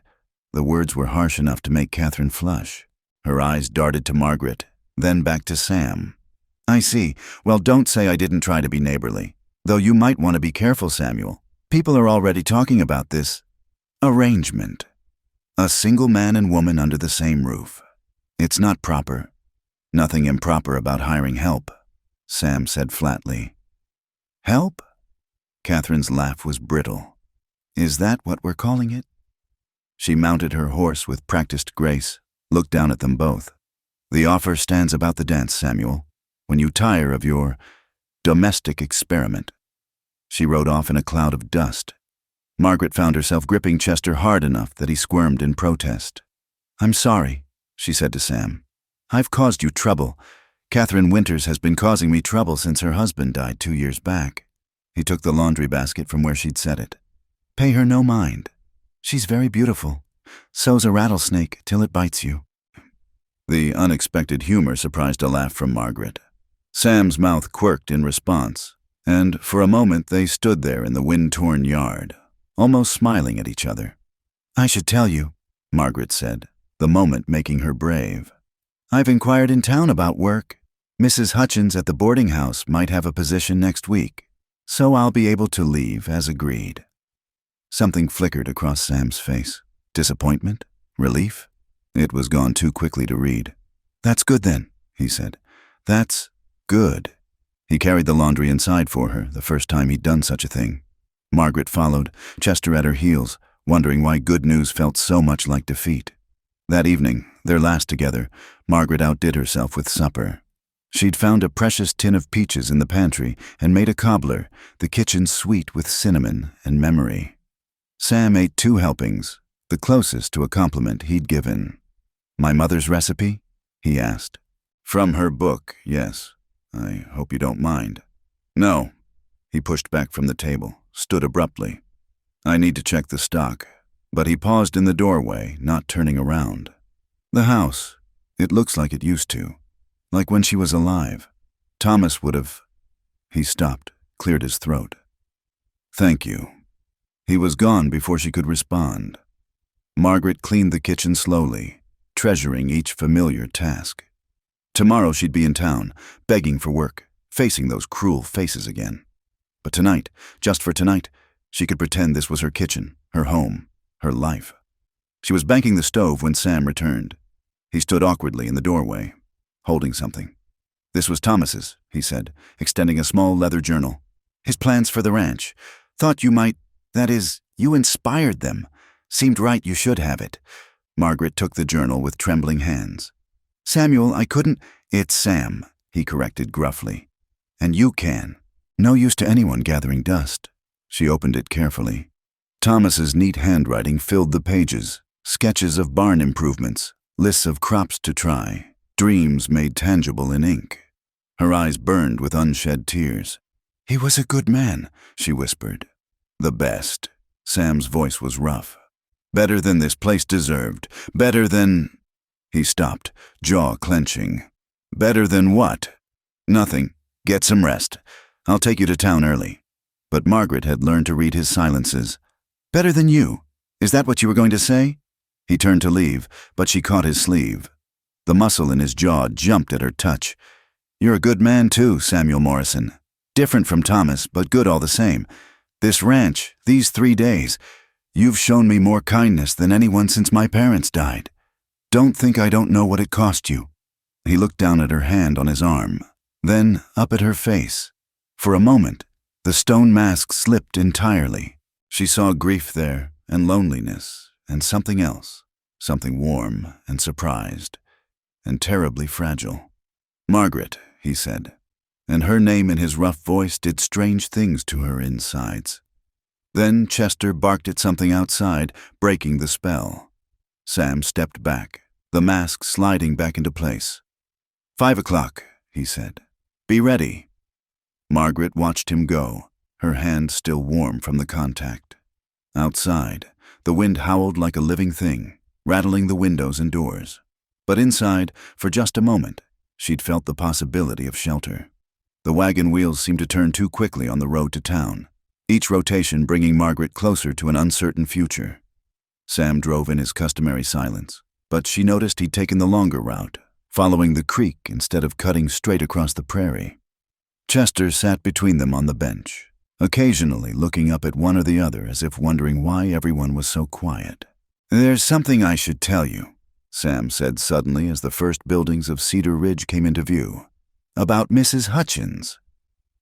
The words were harsh enough to make Catherine flush. Her eyes darted to Margaret, then back to Sam. I see. Well, don't say I didn't try to be neighborly. Though you might want to be careful, Samuel. People are already talking about this arrangement. A single man and woman under the same roof. It's not proper. Nothing improper about hiring help, Sam said flatly. Help? Catherine's laugh was brittle. Is that what we're calling it? She mounted her horse with practiced grace, looked down at them both. The offer stands about the dance, Samuel, when you tire of your domestic experiment. She rode off in a cloud of dust. Margaret found herself gripping Chester hard enough that he squirmed in protest. I'm sorry, she said to Sam. I've caused you trouble. Catherine Winters has been causing me trouble since her husband died 2 years back. He took the laundry basket from where she'd set it. Pay her no mind. She's very beautiful. So's a rattlesnake till it bites you. The unexpected humor surprised a laugh from Margaret. Sam's mouth quirked in response, and for a moment they stood there in the wind-torn yard, almost smiling at each other. I should tell you, Margaret said, the moment making her brave. I've inquired in town about work. Mrs. Hutchins at the boarding house might have a position next week, so I'll be able to leave as agreed. Something flickered across Sam's face. Disappointment? Relief? It was gone too quickly to read. That's good then, he said. That's good. He carried the laundry inside for her, the first time he'd done such a thing. Margaret followed, Chester at her heels, wondering why good news felt so much like defeat. That evening, their last together, Margaret outdid herself with supper. She'd found a precious tin of peaches in the pantry and made a cobbler, the kitchen sweet with cinnamon and memory. Sam ate 2 helpings, the closest to a compliment he'd given. My mother's recipe? He asked. From her book, yes. I hope you don't mind. No. He pushed back from the table, stood abruptly. I need to check the stock. But he paused in the doorway, not turning around. The house. It looks like it used to. Like when she was alive. Thomas would have... He stopped, cleared his throat. Thank you. He was gone before she could respond. Margaret cleaned the kitchen slowly, treasuring each familiar task. Tomorrow she'd be in town, begging for work, facing those cruel faces again. But tonight, just for tonight, she could pretend this was her kitchen, her home, her life. She was banking the stove when Sam returned. He stood awkwardly in the doorway, holding something. This was Thomas's, he said, extending a small leather journal. His plans for the ranch. Thought you might... That is, you inspired them. Seemed right you should have it. Margaret took the journal with trembling hands. Samuel, I couldn't... It's Sam, he corrected gruffly. And you can. No use to anyone gathering dust. She opened it carefully. Thomas's neat handwriting filled the pages. Sketches of barn improvements, lists of crops to try, dreams made tangible in ink. Her eyes burned with unshed tears. He was a good man, she whispered. The best. Sam's voice was rough. Better than this place deserved. Better than... He stopped, jaw clenching. Better than what? Nothing. Get some rest. I'll take you to town early. But Margaret had learned to read his silences. Better than you. Is that what you were going to say? He turned to leave, but she caught his sleeve. The muscle in his jaw jumped at her touch. You're a good man too, Samuel Morrison. Different from Thomas, but good all the same. This ranch, these 3 days, you've shown me more kindness than anyone since my parents died. Don't think I don't know what it cost you. He looked down at her hand on his arm, then up at her face. For a moment, the stone mask slipped entirely. She saw grief there, and loneliness, and something else, something warm and surprised, and terribly fragile. Margaret, he said, and her name in his rough voice did strange things to her insides. Then Chester barked at something outside, breaking the spell. Sam stepped back, the mask sliding back into place. 5 o'clock, he said. Be ready. Margaret watched him go, her hand still warm from the contact. Outside, The wind howled like a living thing, rattling the windows and doors. But inside, for just a moment, she'd felt the possibility of shelter. The wagon wheels seemed to turn too quickly on the road to town, each rotation bringing Margaret closer to an uncertain future. Sam drove in his customary silence, but she noticed he'd taken the longer route, following the creek instead of cutting straight across the prairie. Chester sat between them on the bench, occasionally looking up at one or the other as if wondering why everyone was so quiet. "There's something I should tell you," Sam said suddenly as the first buildings of Cedar Ridge came into view. "About Mrs. Hutchins."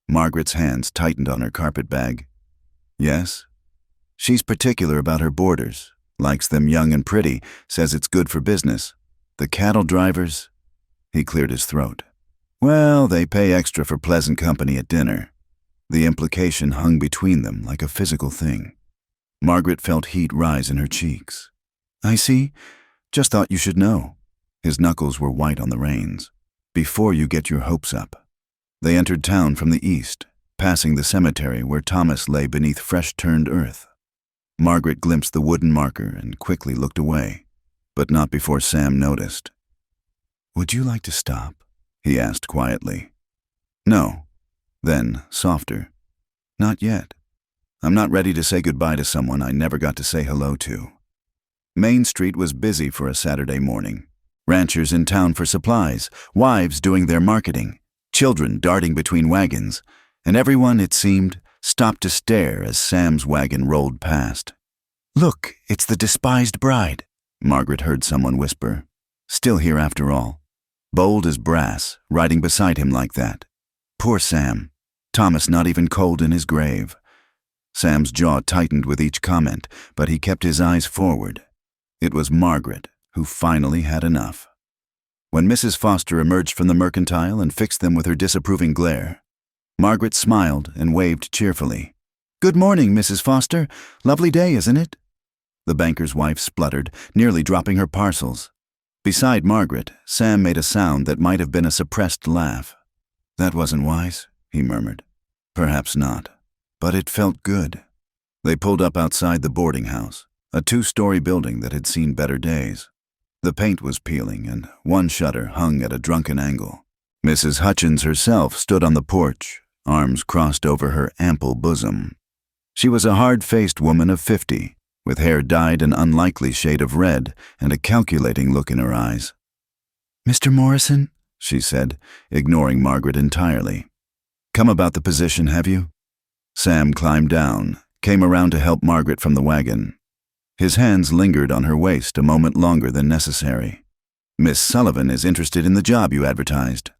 Margaret's hands tightened on her carpetbag. "Yes?" "She's particular about her boarders, likes them young and pretty, says it's good for business. The cattle drivers—" He cleared his throat. "Well, they pay extra for pleasant company at dinner." The implication hung between them like a physical thing. Margaret felt heat rise in her cheeks. "I see. Just thought you should know." His knuckles were white on the reins. "Before you get your hopes up." They entered town from the east, passing the cemetery where Thomas lay beneath fresh-turned earth. Margaret glimpsed the wooden marker and quickly looked away, but not before Sam noticed. "Would you like to stop?" he asked quietly. "No." Then, softer, "Not yet. I'm not ready to say goodbye to someone I never got to say hello to." Main Street was busy for a Saturday morning. Ranchers in town for supplies, wives doing their marketing, children darting between wagons, and everyone, it seemed, stopped to stare as Sam's wagon rolled past. "Look, it's the despised bride," Margaret heard someone whisper. Still here after all. Bold as brass, riding beside him like that. Poor Sam. Thomas not even cold in his grave. Sam's jaw tightened with each comment, but he kept his eyes forward. It was Margaret who finally had enough. When Mrs. Foster emerged from the mercantile and fixed them with her disapproving glare, Margaret smiled and waved cheerfully. "Good morning, Mrs. Foster. Lovely day, isn't it?" The banker's wife spluttered, nearly dropping her parcels. Beside Margaret, Sam made a sound that might have been a suppressed laugh. "That wasn't wise," he murmured. "Perhaps not, but it felt good." They pulled up outside the boarding house, a 2-story building that had seen better days. The paint was peeling and one shutter hung at a drunken angle. Mrs. Hutchins herself stood on the porch, arms crossed over her ample bosom. She was a hard-faced woman of 50, with hair dyed an unlikely shade of red and a calculating look in her eyes. "Mr. Morrison?" she said, ignoring Margaret entirely. "Come about the position, have you?" Sam climbed down, came around to help Margaret from the wagon. His hands lingered on her waist a moment longer than necessary. "Miss Sullivan is interested in the job you advertised."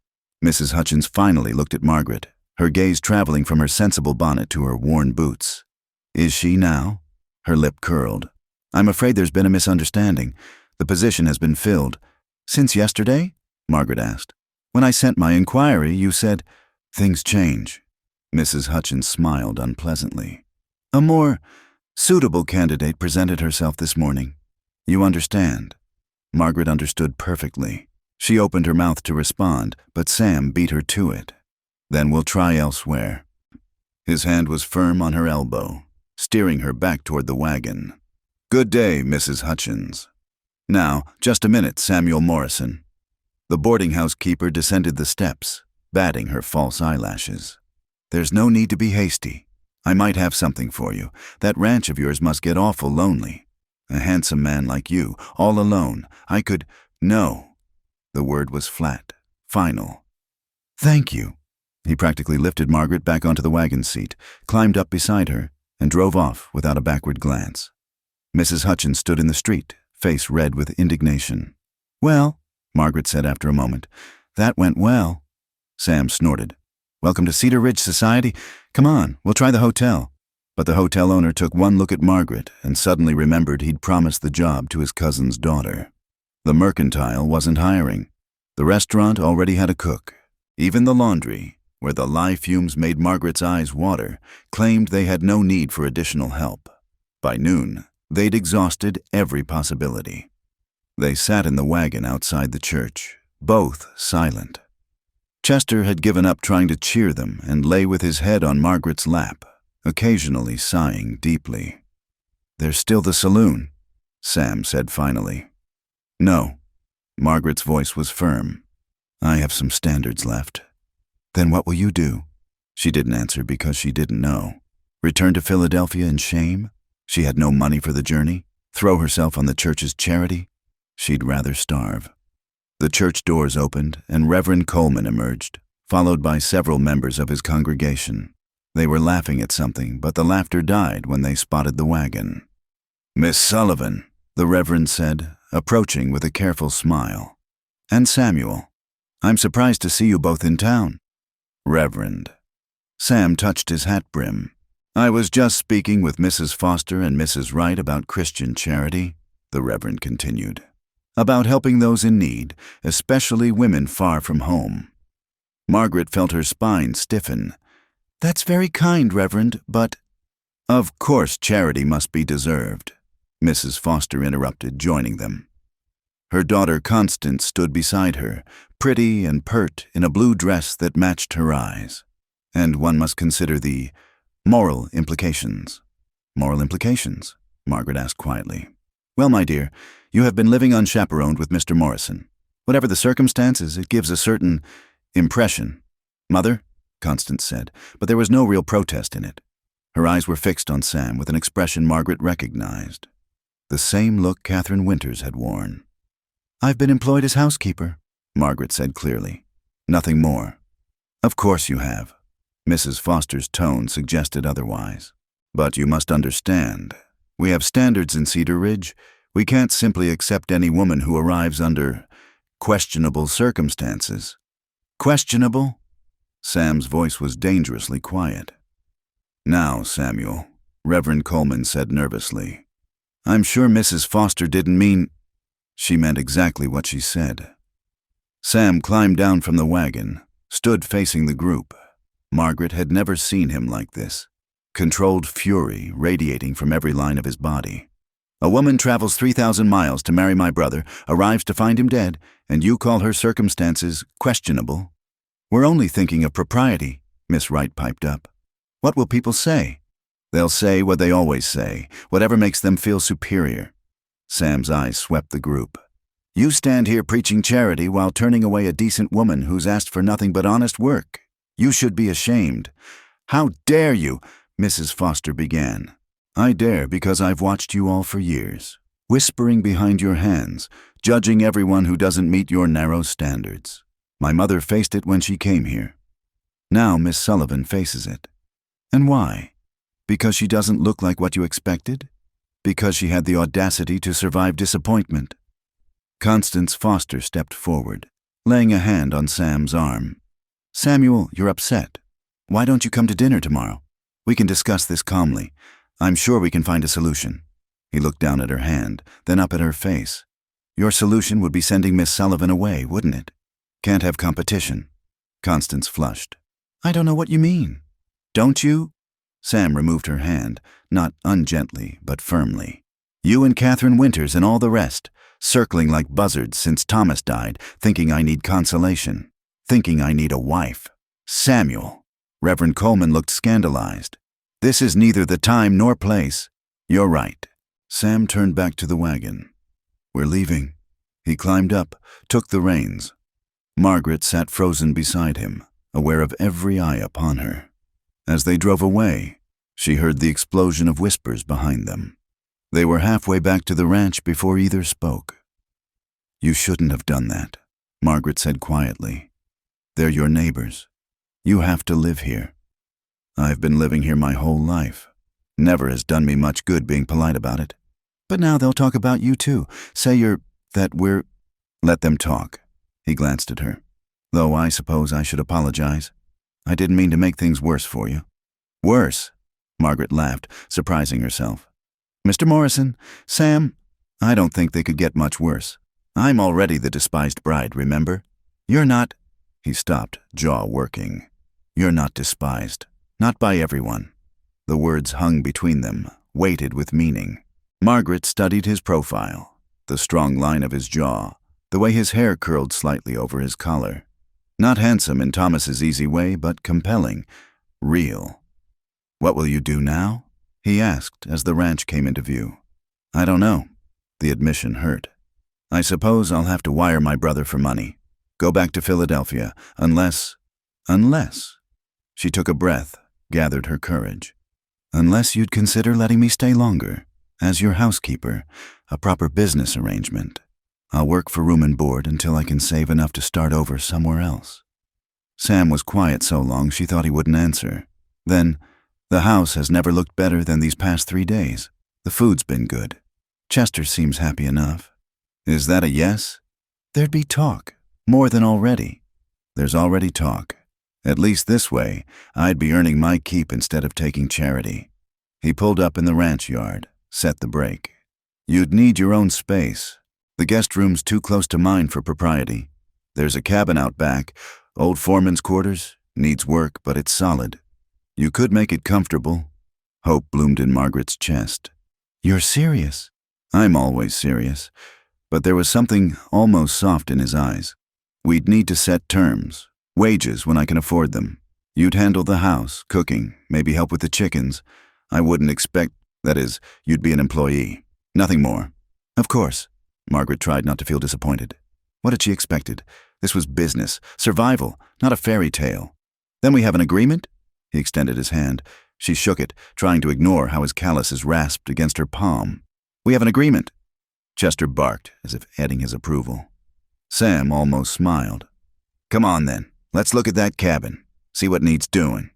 Mrs. Hutchins finally looked at Margaret, her gaze traveling from her sensible bonnet to her worn boots. "Is she now?" Her lip curled. "I'm afraid there's been a misunderstanding. The position has been filled." "Since yesterday?" Margaret asked. "When I sent my inquiry, you said—" "Things change." Mrs. Hutchins smiled unpleasantly. "A more suitable candidate presented herself this morning. You understand." Margaret understood perfectly. She opened her mouth to respond, but Sam beat her to it. "Then we'll try elsewhere." His hand was firm on her elbow, steering her back toward the wagon. "Good day, Mrs. Hutchins. Now, just a minute, Samuel Morrison." The boarding house keeper descended the steps, batting her false eyelashes. "There's no need to be hasty. I might have something for you. That ranch of yours must get awful lonely. A handsome man like you, all alone. I could—" "No." The word was flat, final. "Thank you." He practically lifted Margaret back onto the wagon seat, climbed up beside her, and drove off without a backward glance. Mrs. Hutchins stood in the street, face red with indignation. "Well," Margaret said after a moment, "that went well." Sam snorted. "Welcome to Cedar Ridge Society. Come on, we'll try the hotel." But the hotel owner took one look at Margaret and suddenly remembered he'd promised the job to his cousin's daughter. The mercantile wasn't hiring. The restaurant already had a cook. Even the laundry, where the lye fumes made Margaret's eyes water, claimed they had no need for additional help. By noon, they'd exhausted every possibility. They sat in the wagon outside the church, both silent. Chester had given up trying to cheer them and lay with his head on Margaret's lap, occasionally sighing deeply. There's still the saloon, Sam said finally. No. Margaret's voice was firm. I have some standards left. Then what will you do? She didn't answer because she didn't know. Return to Philadelphia in shame? She had no money for the journey? Throw herself on the church's charity? She'd rather starve. The church doors opened and Reverend Coleman emerged, followed by several members of his congregation. They were laughing at something, but the laughter died when they spotted the wagon. Miss Sullivan, the Reverend said, approaching with a careful smile. And Samuel. I'm surprised to see you both in town. Reverend. Sam touched his hat brim. I was just speaking with Mrs. Foster and Mrs. Wright about Christian charity, the Reverend continued. About helping those in need, especially women far from home. Margaret felt her spine stiffen. That's very kind, Reverend, but… Of course charity must be deserved, Mrs. Foster interrupted, joining them. Her daughter Constance stood beside her, pretty and pert in a blue dress that matched her eyes. And one must consider the moral implications. Moral implications? Margaret asked quietly. Well, my dear, you have been living unchaperoned with Mr. Morrison. Whatever the circumstances, it gives a certain impression. Mother, Constance said, but there was no real protest in it. Her eyes were fixed on Sam with an expression Margaret recognized. The same look Catherine Winters had worn. I've been employed as housekeeper, Margaret said clearly. Nothing more. Of course you have. Mrs. Foster's tone suggested otherwise. But you must understand, we have standards in Cedar Ridge. We can't simply accept any woman who arrives under questionable circumstances. Questionable? Sam's voice was dangerously quiet. Now, Samuel, Reverend Coleman said nervously. I'm sure Mrs. Foster didn't mean… She meant exactly what she said. Sam climbed down from the wagon, stood facing the group. Margaret had never seen him like this. Controlled fury radiating from every line of his body. A woman travels 3,000 miles to marry my brother, arrives to find him dead, and you call her circumstances questionable? We're only thinking of propriety, Miss Wright piped up. What will people say? They'll say what they always say, whatever makes them feel superior. Sam's eyes swept the group. You stand here preaching charity while turning away a decent woman who's asked for nothing but honest work. You should be ashamed. How dare you? Mrs. Foster began. I dare because I've watched you all for years, whispering behind your hands, judging everyone who doesn't meet your narrow standards. My mother faced it when she came here. Now Miss Sullivan faces it. And why? Because she doesn't look like what you expected? Because she had the audacity to survive disappointment? Constance Foster stepped forward, laying a hand on Sam's arm. Samuel, you're upset. Why don't you come to dinner tomorrow? We can discuss this calmly. I'm sure we can find a solution. He looked down at her hand, then up at her face. Your solution would be sending Miss Sullivan away, wouldn't it? Can't have competition. Constance flushed. I don't know what you mean. Don't you? Sam removed her hand, not ungently, but firmly. You and Catherine Winters and all the rest, circling like buzzards since Thomas died, thinking I need consolation, thinking I need a wife. Samuel. Reverend Coleman looked scandalized. This is neither the time nor place. You're right. Sam turned back to the wagon. We're leaving. He climbed up, took the reins. Margaret sat frozen beside him, aware of every eye upon her. As they drove away, she heard the explosion of whispers behind them. They were halfway back to the ranch before either spoke. You shouldn't have done that, Margaret said quietly. They're your neighbors. You have to live here. I've been living here my whole life. Never has done me much good being polite about it. But now they'll talk about you too. Say we're… Let them talk. He glanced at her. Though I suppose I should apologize. I didn't mean to make things worse for you. Worse? Margaret laughed, surprising herself. Mr. Morrison, Sam, I don't think they could get much worse. I'm already the despised bride, remember? You're not… He stopped, jaw working. You're not despised. Not by everyone. The words hung between them, weighted with meaning. Margaret studied his profile, the strong line of his jaw, the way his hair curled slightly over his collar. Not handsome in Thomas's easy way, but compelling, real. What will you do now? he asked as the ranch came into view. I don't know. The admission hurt. I suppose I'll have to wire my brother for money. Go back to Philadelphia, unless... She took a breath, gathered her courage. Unless you'd consider letting me stay longer, as your housekeeper, a proper business arrangement. I'll work for room and board until I can save enough to start over somewhere else. Sam was quiet so long she thought he wouldn't answer. Then, the house has never looked better than these past 3 days. The food's been good. Chester seems happy enough. Is that a yes? There'd be talk, more than already. There's already talk. At least this way, I'd be earning my keep instead of taking charity. He pulled up in the ranch yard, set the brake. You'd need your own space. The guest room's too close to mine for propriety. There's a cabin out back, old foreman's quarters, needs work, but it's solid. You could make it comfortable. Hope bloomed in Margaret's chest. You're serious? I'm always serious. But there was something almost soft in his eyes. We'd need to set terms, wages when I can afford them. You'd handle the house, cooking, maybe help with the chickens. I wouldn't expect, that is, you'd be an employee. Nothing more. Of course. Margaret tried not to feel disappointed. What had she expected? This was business, survival, not a fairy tale. Then we have an agreement? He extended his hand. She shook it, trying to ignore how his calluses rasped against her palm. We have an agreement. Chester barked, as if adding his approval. Sam almost smiled. Come on then, let's look at that cabin, see what needs doing.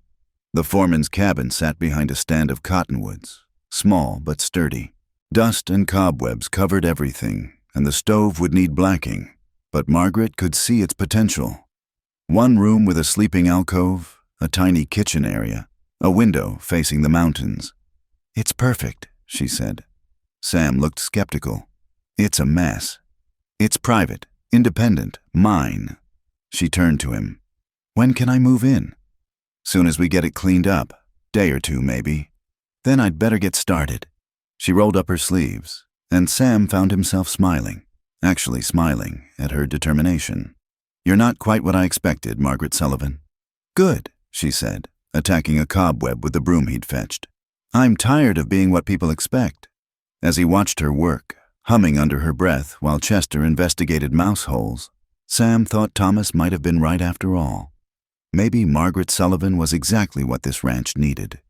The foreman's cabin sat behind a stand of cottonwoods, small but sturdy. Dust and cobwebs covered everything, and the stove would need blacking, but Margaret could see its potential. One room with a sleeping alcove, a tiny kitchen area, a window facing the mountains. It's perfect, she said. Sam looked skeptical. It's a mess. It's private, independent, mine. She turned to him. When can I move in? Soon as we get it cleaned up, day or two maybe. Then I'd better get started. She rolled up her sleeves, and Sam found himself smiling, actually smiling at her determination. You're not quite what I expected, Margaret Sullivan. Good, she said, attacking a cobweb with the broom he'd fetched. I'm tired of being what people expect. As he watched her work, humming under her breath while Chester investigated mouse holes, Sam thought Thomas might have been right after all. Maybe Margaret Sullivan was exactly what this ranch needed.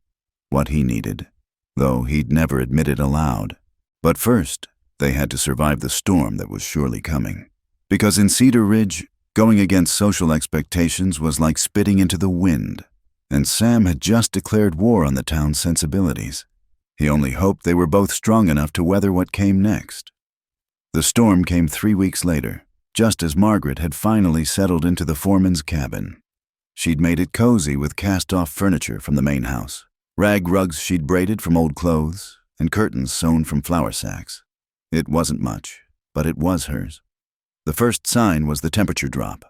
What he needed, though he'd never admit it aloud. But first, they had to survive the storm that was surely coming. Because in Cedar Ridge, going against social expectations was like spitting into the wind, and Sam had just declared war on the town's sensibilities. He only hoped they were both strong enough to weather what came next. The storm came 3 weeks later, just as Margaret had finally settled into the foreman's cabin. She'd made it cozy with cast-off furniture from the main house, rag rugs she'd braided from old clothes, and curtains sewn from flour sacks. It wasn't much, but it was hers. The first sign was the temperature drop.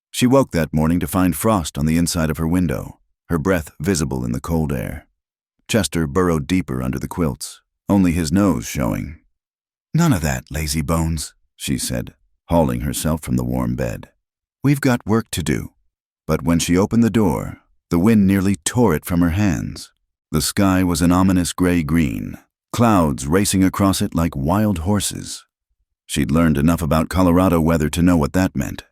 She woke that morning to find frost on the inside of her window, her breath visible in the cold air. Chester burrowed deeper under the quilts, only his nose showing. None of that, lazy bones, she said, hauling herself from the warm bed. We've got work to do. But when she opened the door, the wind nearly tore it from her hands. The sky was an ominous gray-green, clouds racing across it like wild horses. She'd learned enough about Colorado weather to know what that meant.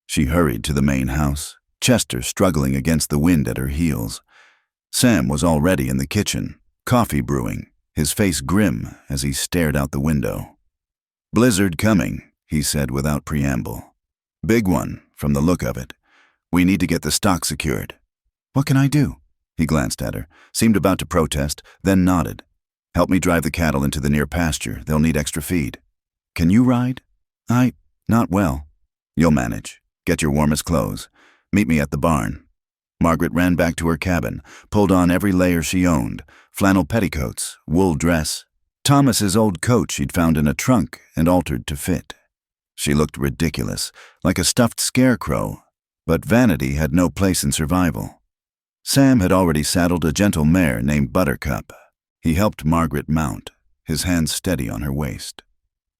She hurried to the main house, Chester struggling against the wind at her heels. Sam was already in the kitchen, coffee brewing, his face grim as he stared out the window. Blizzard coming, he said without preamble. Big one, from the look of it. We need to get the stock secured. What can I do? He glanced at her, seemed about to protest, then nodded. Help me drive the cattle into the near pasture. They'll need extra feed. Can you ride? Not well. You'll manage. Get your warmest clothes. Meet me at the barn. Margaret ran back to her cabin, pulled on every layer she owned, flannel petticoats, wool dress, Thomas's old coat she'd found in a trunk and altered to fit. She looked ridiculous, like a stuffed scarecrow, but vanity had no place in survival. Sam had already saddled a gentle mare named Buttercup. He helped Margaret mount, his hands steady on her waist.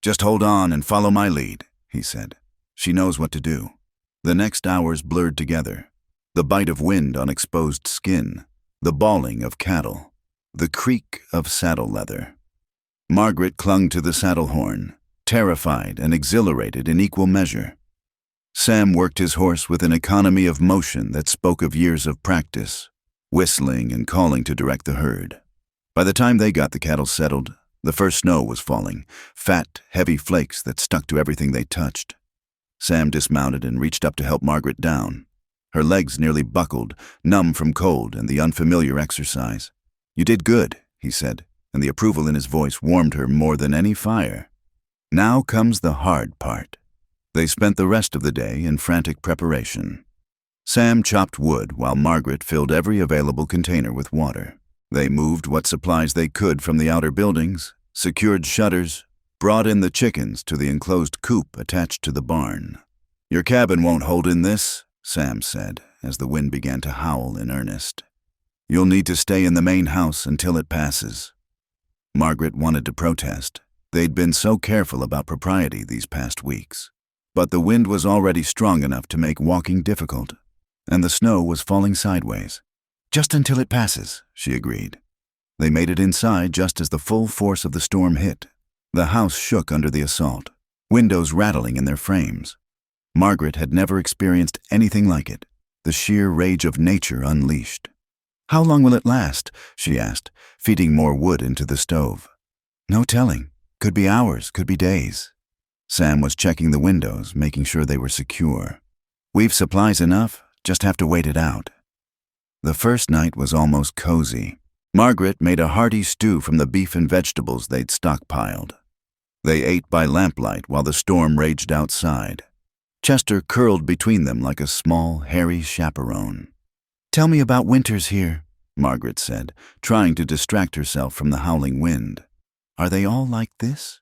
Just hold on and follow my lead, he said. She knows what to do. The next hours blurred together. The bite of wind on exposed skin, the bawling of cattle. the creak of saddle leather. Margaret clung to the saddle horn, terrified and exhilarated in equal measure. Sam worked his horse with an economy of motion that spoke of years of practice, whistling and calling to direct the herd. By the time they got the cattle settled, the first snow was falling, fat, heavy flakes that stuck to everything they touched. Sam dismounted and reached up to help Margaret down. Her legs nearly buckled, numb from cold and the unfamiliar exercise. "You did good," he said, and the approval in his voice warmed her more than any fire. Now comes the hard part. They spent the rest of the day in frantic preparation. Sam chopped wood while Margaret filled every available container with water. They moved what supplies they could from the outer buildings, secured shutters, brought in the chickens to the enclosed coop attached to the barn. "Your cabin won't hold in this," Sam said, as the wind began to howl in earnest. "You'll need to stay in the main house until it passes." Margaret wanted to protest. They'd been so careful about propriety these past weeks. But the wind was already strong enough to make walking difficult, and the snow was falling sideways. "Just until it passes," she agreed. They made it inside just as the full force of the storm hit. The house shook under the assault, windows rattling in their frames. Margaret had never experienced anything like it, the sheer rage of nature unleashed. "How long will it last?" she asked, feeding more wood into the stove. "No telling. Could be hours, could be days." Sam was checking the windows, making sure they were secure. "We've supplies enough, just have to wait it out." The first night was almost cozy. Margaret made a hearty stew from the beef and vegetables they'd stockpiled. They ate by lamplight while the storm raged outside. Chester curled between them like a small, hairy chaperone. "Tell me about winters here," Margaret said, trying to distract herself from the howling wind. "Are they all like this?"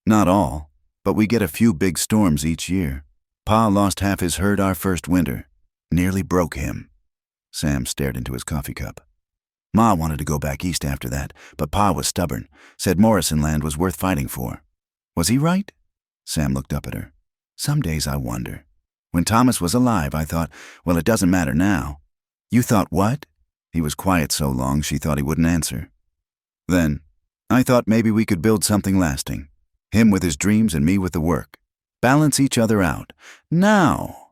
"Not all, but we get a few big storms each year. Pa lost half his herd our first winter. Nearly broke him." Sam stared into his coffee cup. "Ma wanted to go back east after that, but Pa was stubborn, said Morrison land was worth fighting for." "Was he right?" Sam looked up at her. "Some days I wonder. When Thomas was alive, I thought, well, it doesn't matter now." "You thought what?" He was quiet so long she thought he wouldn't answer. "Then, I thought maybe we could build something lasting. Him with his dreams and me with the work. Balance each other out. Now."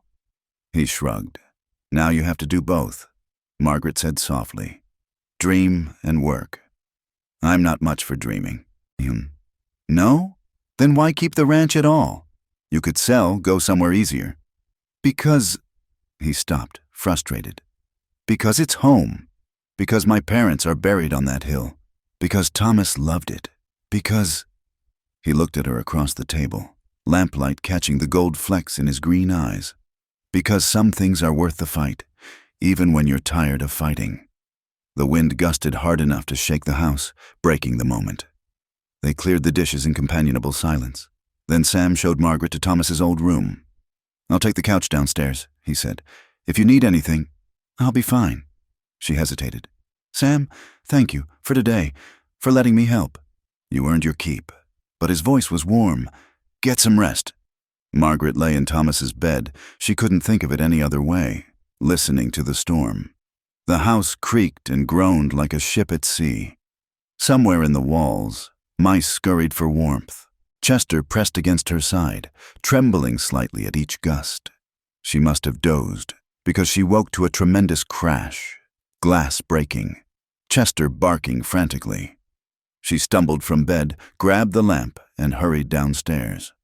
He shrugged. "Now you have to do both," Margaret said softly. "Dream and work. I'm not much for dreaming." "No? Then why keep the ranch at all? You could sell, go somewhere easier." "Because—" He stopped, frustrated. "Because it's home. Because my parents are buried on that hill. Because Thomas loved it. Because—" He looked at her across the table, lamplight catching the gold flecks in his green eyes. "Because some things are worth the fight, even when you're tired of fighting." The wind gusted hard enough to shake the house, breaking the moment. They cleared the dishes in companionable silence. Then Sam showed Margaret to Thomas's old room. "I'll take the couch downstairs," he said. "If you need anything—" "I'll be fine." She hesitated. "Sam, thank you, for today, for letting me help." "You earned your keep." But his voice was warm. "Get some rest." Margaret lay in Thomas's bed. She couldn't think of it any other way, listening to the storm. The house creaked and groaned like a ship at sea. Somewhere in the walls, mice scurried for warmth. Chester pressed against her side, trembling slightly at each gust. She must have dozed, because she woke to a tremendous crash, glass breaking, Chester barking frantically. She stumbled from bed, grabbed the lamp, and hurried downstairs.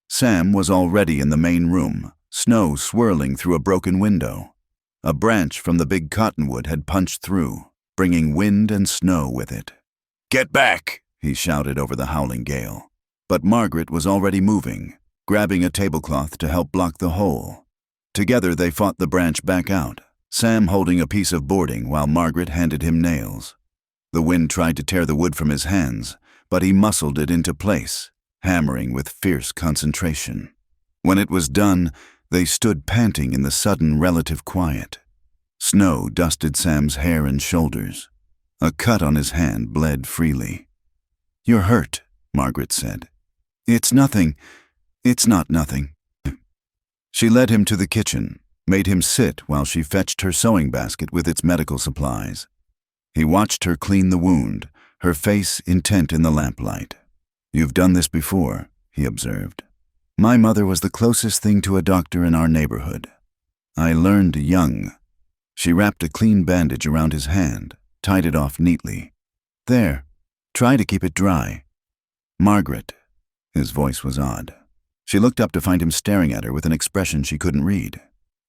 Sam was already in the main room, snow swirling through a broken window. A branch from the big cottonwood had punched through, bringing wind and snow with it. "Get back!" he shouted over the howling gale. But Margaret was already moving, grabbing a tablecloth to help block the hole. Together they fought the branch back out, Sam holding a piece of boarding while Margaret handed him nails. The wind tried to tear the wood from his hands, but he muscled it into place, hammering with fierce concentration. When it was done, they stood panting in the sudden relative quiet. Snow dusted Sam's hair and shoulders. A cut on his hand bled freely. "You're hurt," Margaret said. "It's nothing. It's not nothing." She led him to the kitchen, made him sit while she fetched her sewing basket with its medical supplies. He watched her clean the wound, her face intent in the lamplight. "You've done this before," he observed. "My mother was the closest thing to a doctor in our neighborhood. I learned young." She wrapped a clean bandage around his hand, tied it off neatly. "There, try to keep it dry." "Margaret." His voice was odd. She looked up to find him staring at her with an expression she couldn't read.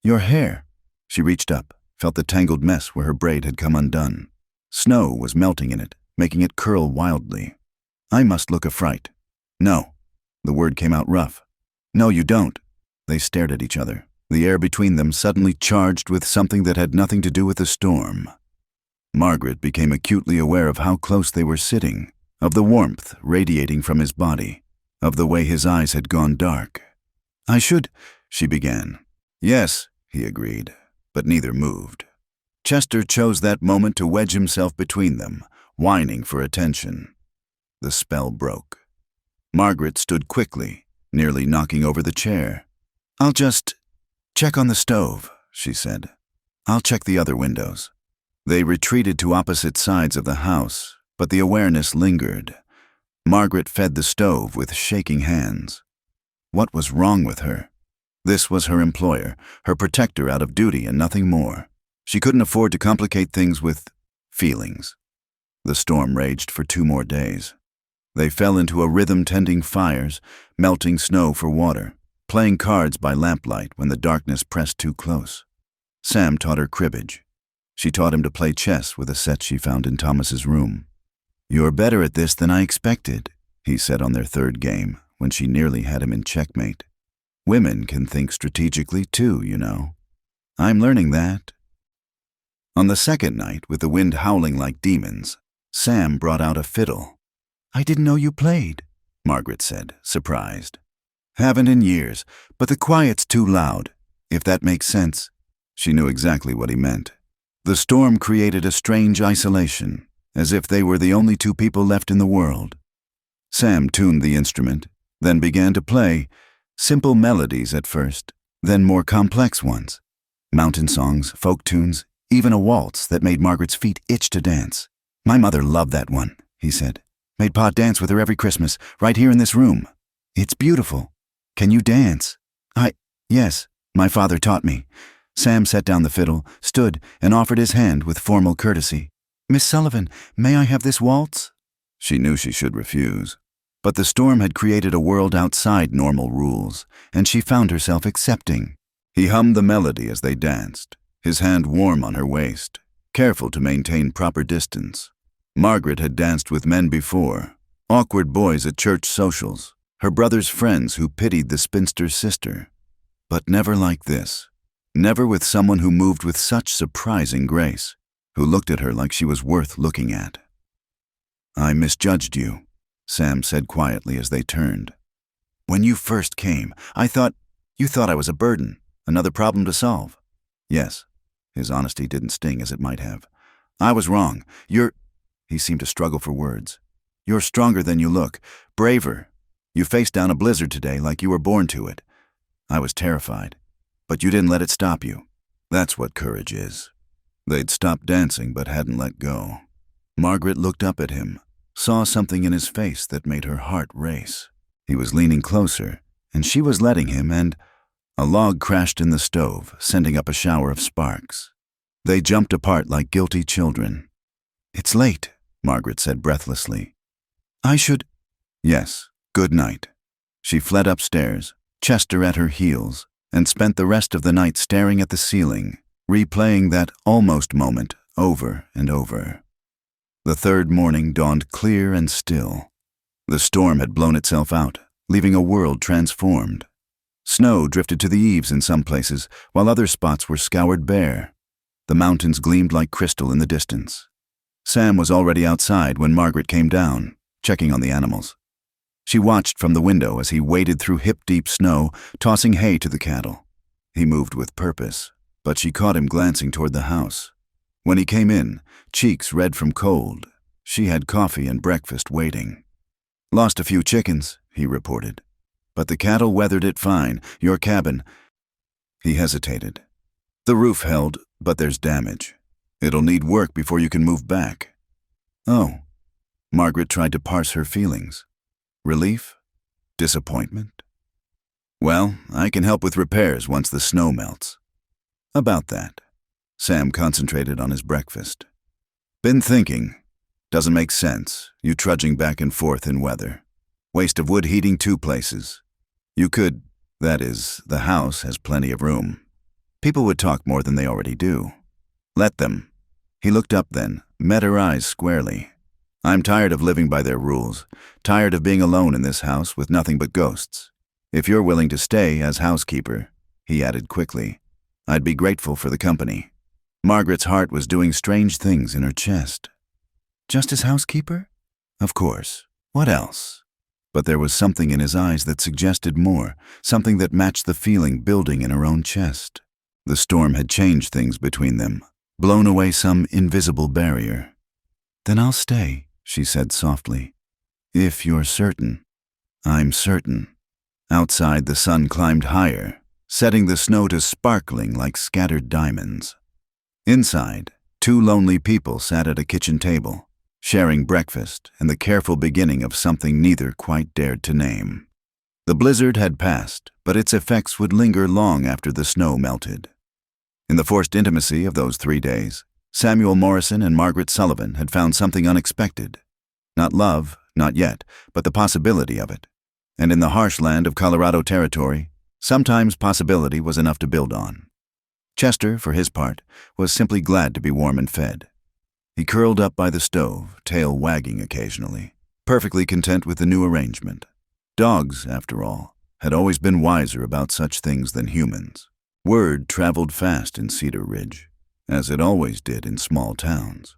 "Your hair." She reached up, felt the tangled mess where her braid had come undone. Snow was melting in it, making it curl wildly. "I must look a fright." "No." The word came out rough. "No, you don't." They stared at each other, the air between them suddenly charged with something that had nothing to do with the storm. Margaret became acutely aware of how close they were sitting, of the warmth radiating from his body, of the way his eyes had gone dark. "I should," she began. "Yes," he agreed, but neither moved. Chester chose that moment to wedge himself between them, whining for attention. The spell broke. Margaret stood quickly, nearly knocking over the chair. "I'll just check on the stove," she said. "I'll check the other windows." They retreated to opposite sides of the house, but the awareness lingered. Margaret fed the stove with shaking hands. What was wrong with her? This was her employer, her protector out of duty and nothing more. She couldn't afford to complicate things with feelings. The storm raged for 2 more days. They fell into a rhythm tending fires, melting snow for water, playing cards by lamplight when the darkness pressed too close. Sam taught her cribbage. She taught him to play chess with a set she found in Thomas's room. "You're better at this than I expected," he said on their 3rd game, when she nearly had him in checkmate. "Women can think strategically too, you know." "I'm learning that." On the 2nd night, with the wind howling like demons, Sam brought out a fiddle. "I didn't know you played," Margaret said, surprised. "Haven't in years, but the quiet's too loud, if that makes sense." She knew exactly what he meant. The storm created a strange isolation, as if they were the only 2 people left in the world. Sam tuned the instrument, then began to play, simple melodies at first, then more complex ones. Mountain songs, folk tunes, even a waltz that made Margaret's feet itch to dance. "My mother loved that one," he said. "Made Pa dance with her every Christmas, right here in this room. It's beautiful. Can you dance?" Yes, my father taught me." Sam set down the fiddle, stood, and offered his hand with formal courtesy. "Miss Sullivan, may I have this waltz?" She knew she should refuse. But the storm had created a world outside normal rules, and she found herself accepting. He hummed the melody as they danced, his hand warm on her waist, careful to maintain proper distance. Margaret had danced with men before, awkward boys at church socials, her brother's friends who pitied the spinster's sister. But never like this. Never with someone who moved with such surprising grace, who looked at her like she was worth looking at. "I misjudged you," Sam said quietly as they turned. "When you first came, you thought I was a burden, another problem to solve." "Yes." His honesty didn't sting as it might have. "I was wrong. He seemed to struggle for words. "You're stronger than you look, braver. You faced down a blizzard today like you were born to it. I was terrified, but you didn't let it stop you. That's what courage is." They'd stopped dancing but hadn't let go. Margaret looked up at him, saw something in his face that made her heart race. He was leaning closer, and she was letting him, and a log crashed in the stove, sending up a shower of sparks. They jumped apart like guilty children. "It's late," Margaret said breathlessly. "I should—" "Yes, good night." She fled upstairs, Chester at her heels, and spent the rest of the night staring at the ceiling, replaying that almost moment over and over. The 3rd morning dawned clear and still. The storm had blown itself out, leaving a world transformed. Snow drifted to the eaves in some places, while other spots were scoured bare. The mountains gleamed like crystal in the distance. Sam was already outside when Margaret came down, checking on the animals. She watched from the window as he waded through hip-deep snow, tossing hay to the cattle. He moved with purpose, but she caught him glancing toward the house. When he came in, cheeks red from cold, she had coffee and breakfast waiting. "Lost a few chickens," he reported. "But the cattle weathered it fine. Your cabin—" He hesitated. "The roof held, but there's damage. It'll need work before you can move back. Oh. Margaret tried to parse her feelings. Relief? Disappointment? Well, I can help with repairs once the snow melts. About that. Sam concentrated on his breakfast. Been thinking. Doesn't make sense, you trudging back and forth in weather. Waste of wood heating 2 places. You could, that is, the house has plenty of room. People would talk more than they already do. Let them. He looked up then, met her eyes squarely. I'm tired of living by their rules, tired of being alone in this house with nothing but ghosts. If you're willing to stay as housekeeper, he added quickly, I'd be grateful for the company. Margaret's heart was doing strange things in her chest. Just as housekeeper? Of course. What else? But there was something in his eyes that suggested more, something that matched the feeling building in her own chest. The storm had changed things between them, blown away some invisible barrier. Then I'll stay, she said softly. If you're certain. I'm certain. Outside, the sun climbed higher, setting the snow to sparkling like scattered diamonds. Inside, 2 lonely people sat at a kitchen table, sharing breakfast and the careful beginning of something neither quite dared to name. The blizzard had passed, but its effects would linger long after the snow melted. In the forced intimacy of those 3 days, Samuel Morrison and Margaret Sullivan had found something unexpected. Not love, not yet, but the possibility of it. And in the harsh land of Colorado Territory, sometimes possibility was enough to build on. Chester, for his part, was simply glad to be warm and fed. He curled up by the stove, tail wagging occasionally, perfectly content with the new arrangement. Dogs, after all, had always been wiser about such things than humans. Word traveled fast in Cedar Ridge, as it always did in small towns.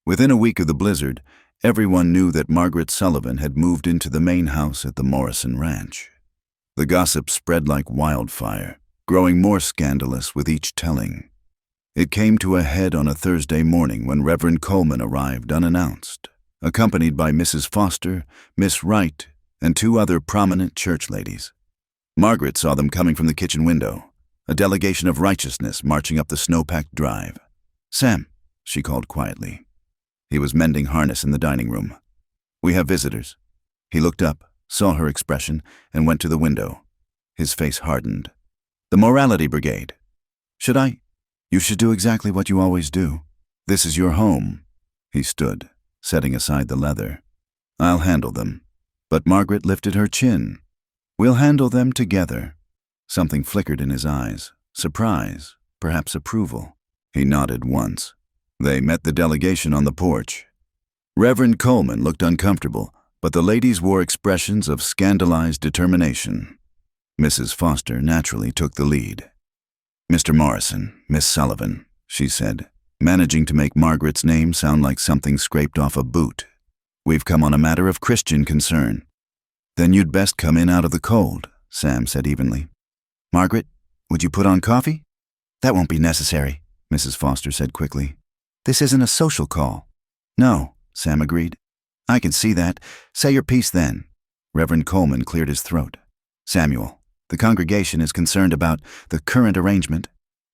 Within a week of the blizzard, everyone knew that Margaret Sullivan had moved into the main house at the Morrison Ranch. The gossip spread like wildfire, growing more scandalous with each telling. It came to a head on a Thursday morning when Reverend Coleman arrived unannounced, accompanied by Mrs. Foster, Miss Wright, and 2 other prominent church ladies. Margaret saw them coming from the kitchen window, a delegation of righteousness marching up the snow-packed drive. Sam, she called quietly. He was mending harness in the dining room. We have visitors. He looked up, saw her expression, and went to the window. His face hardened. The Morality Brigade. Should I? You should do exactly what you always do. This is your home. He stood, setting aside the leather. I'll handle them. But Margaret lifted her chin. We'll handle them together. Something flickered in his eyes. Surprise, perhaps approval. He nodded once. They met the delegation on the porch. Reverend Coleman looked uncomfortable, but the ladies wore expressions of scandalized determination. Mrs. Foster naturally took the lead. Mr. Morrison, Miss Sullivan, she said, managing to make Margaret's name sound like something scraped off a boot. We've come on a matter of Christian concern. Then you'd best come in out of the cold, Sam said evenly. Margaret, would you put on coffee? That won't be necessary, Mrs. Foster said quickly. This isn't a social call. No, Sam agreed. I can see that. Say your piece then. Reverend Coleman cleared his throat. Samuel, the congregation is concerned about the current arrangement.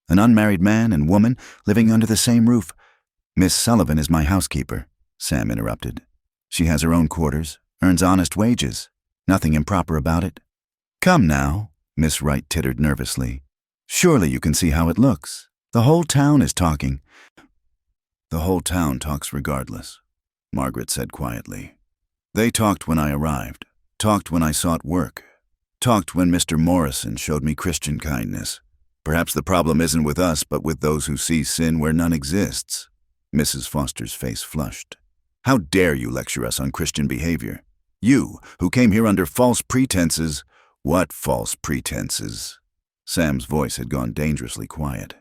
An unmarried man and woman living under the same roof. Miss Sullivan is my housekeeper, Sam interrupted. She has her own quarters, earns honest wages. Nothing improper about it. Come now, Miss Wright tittered nervously. Surely you can see how it looks. The whole town is talking. The whole town talks regardless, Margaret said quietly. They talked when I arrived, talked when I sought work, talked when Mr. Morrison showed me Christian kindness. Perhaps the problem isn't with us, but with those who see sin where none exists. Mrs. Foster's face flushed. How dare you lecture us on Christian behavior? You, who came here under false pretenses. What false pretenses? Sam's voice had gone dangerously quiet.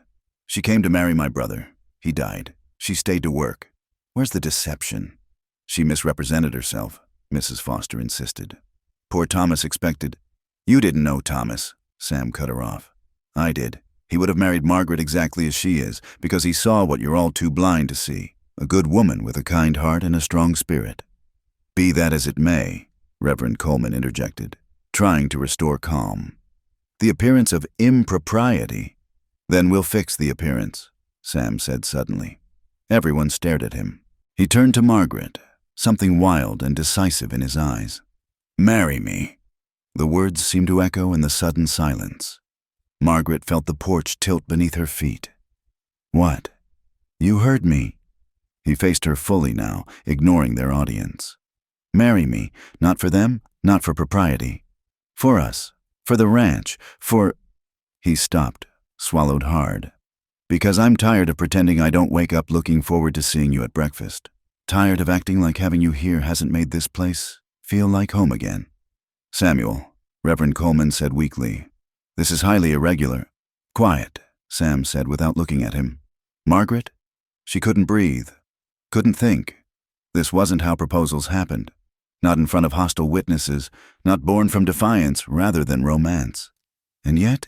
She came to marry my brother. He died. She stayed to work. Where's the deception? She misrepresented herself, Mrs. Foster insisted. Poor Thomas expected. You didn't know Thomas, Sam cut her off. I did. He would have married Margaret exactly as she is, because he saw what you're all too blind to see, a good woman with a kind heart and a strong spirit. Be that as it may, Reverend Coleman interjected, trying to restore calm. The appearance of impropriety. Then we'll fix the appearance, Sam said suddenly. Everyone stared at him. He turned to Margaret, something wild and decisive in his eyes. "Marry me." The words seemed to echo in the sudden silence. Margaret felt the porch tilt beneath her feet. "What? You heard me." He faced her fully now, ignoring their audience. "Marry me, not for them, not for propriety. For us, for the ranch, for—" He stopped, swallowed hard. "Because I'm tired of pretending I don't wake up looking forward to seeing you at breakfast. Tired of acting like having you here hasn't made this place feel like home again." "Samuel," Reverend Coleman said weakly, "this is highly irregular." "Quiet," Sam said without looking at him. "Margaret?" She couldn't breathe, couldn't think. This wasn't how proposals happened. Not in front of hostile witnesses, not born from defiance rather than romance. And yet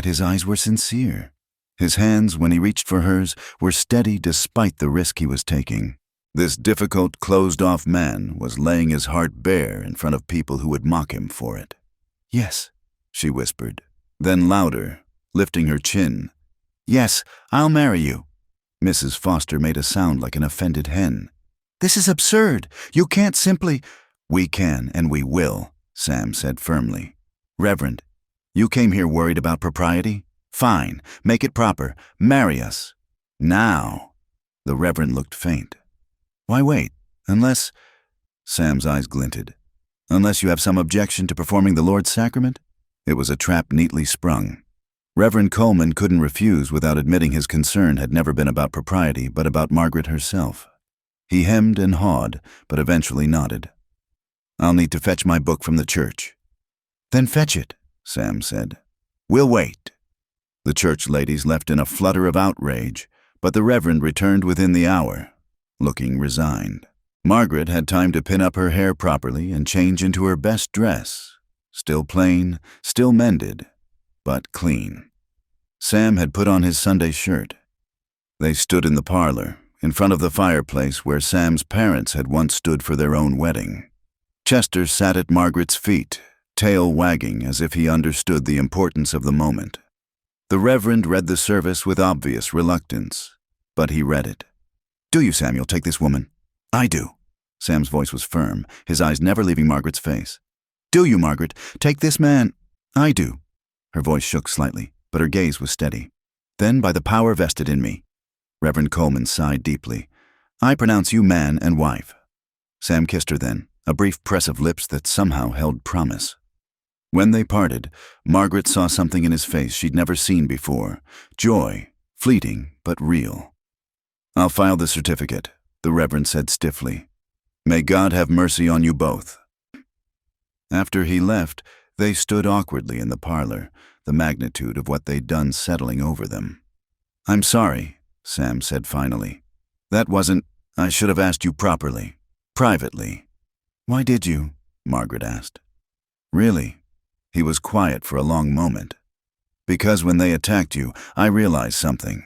his eyes were sincere. His hands, when he reached for hers, were steady despite the risk he was taking. This difficult, closed-off man was laying his heart bare in front of people who would mock him for it. "Yes," she whispered, then louder, lifting her chin. "Yes, I'll marry you." Mrs. Foster made a sound like an offended hen. "This is absurd. You can't simply—" "We can and we will," Sam said firmly. "Reverend, you came here worried about propriety? Fine, make it proper. Marry us. Now." The Reverend looked faint. "Why wait? Unless—" Sam's eyes glinted. "Unless you have some objection to performing the Lord's sacrament?" It was a trap neatly sprung. Reverend Coleman couldn't refuse without admitting his concern had never been about propriety, but about Margaret herself. He hemmed and hawed, but eventually nodded. "I'll need to fetch my book from the church." "Then fetch it," Sam said. "We'll wait." The church ladies left in a flutter of outrage, but the Reverend returned within the hour, looking resigned. Margaret had time to pin up her hair properly and change into her best dress, still plain, still mended, but clean. Sam had put on his Sunday shirt. They stood in the parlor, in front of the fireplace where Sam's parents had once stood for their own wedding. Chester sat at Margaret's feet, tail wagging as if he understood the importance of the moment. The Reverend read the service with obvious reluctance, but he read it. "Do you, Samuel, take this woman?" "I do." Sam's voice was firm, his eyes never leaving Margaret's face. "Do you, Margaret, take this man?" "I do." Her voice shook slightly, but her gaze was steady. "Then, by the power vested in me," Reverend Coleman sighed deeply, "I pronounce you man and wife." Sam kissed her then, a brief press of lips that somehow held promise. When they parted, Margaret saw something in his face she'd never seen before. Joy, fleeting but real. "I'll file the certificate," the Reverend said stiffly. "May God have mercy on you both." After he left, they stood awkwardly in the parlor, the magnitude of what they'd done settling over them. "I'm sorry," Sam said finally. "That wasn't— I should have asked you properly. Privately." "Why did you?" Margaret asked. "Really?" He was quiet for a long moment. "Because when they attacked you, I realized something.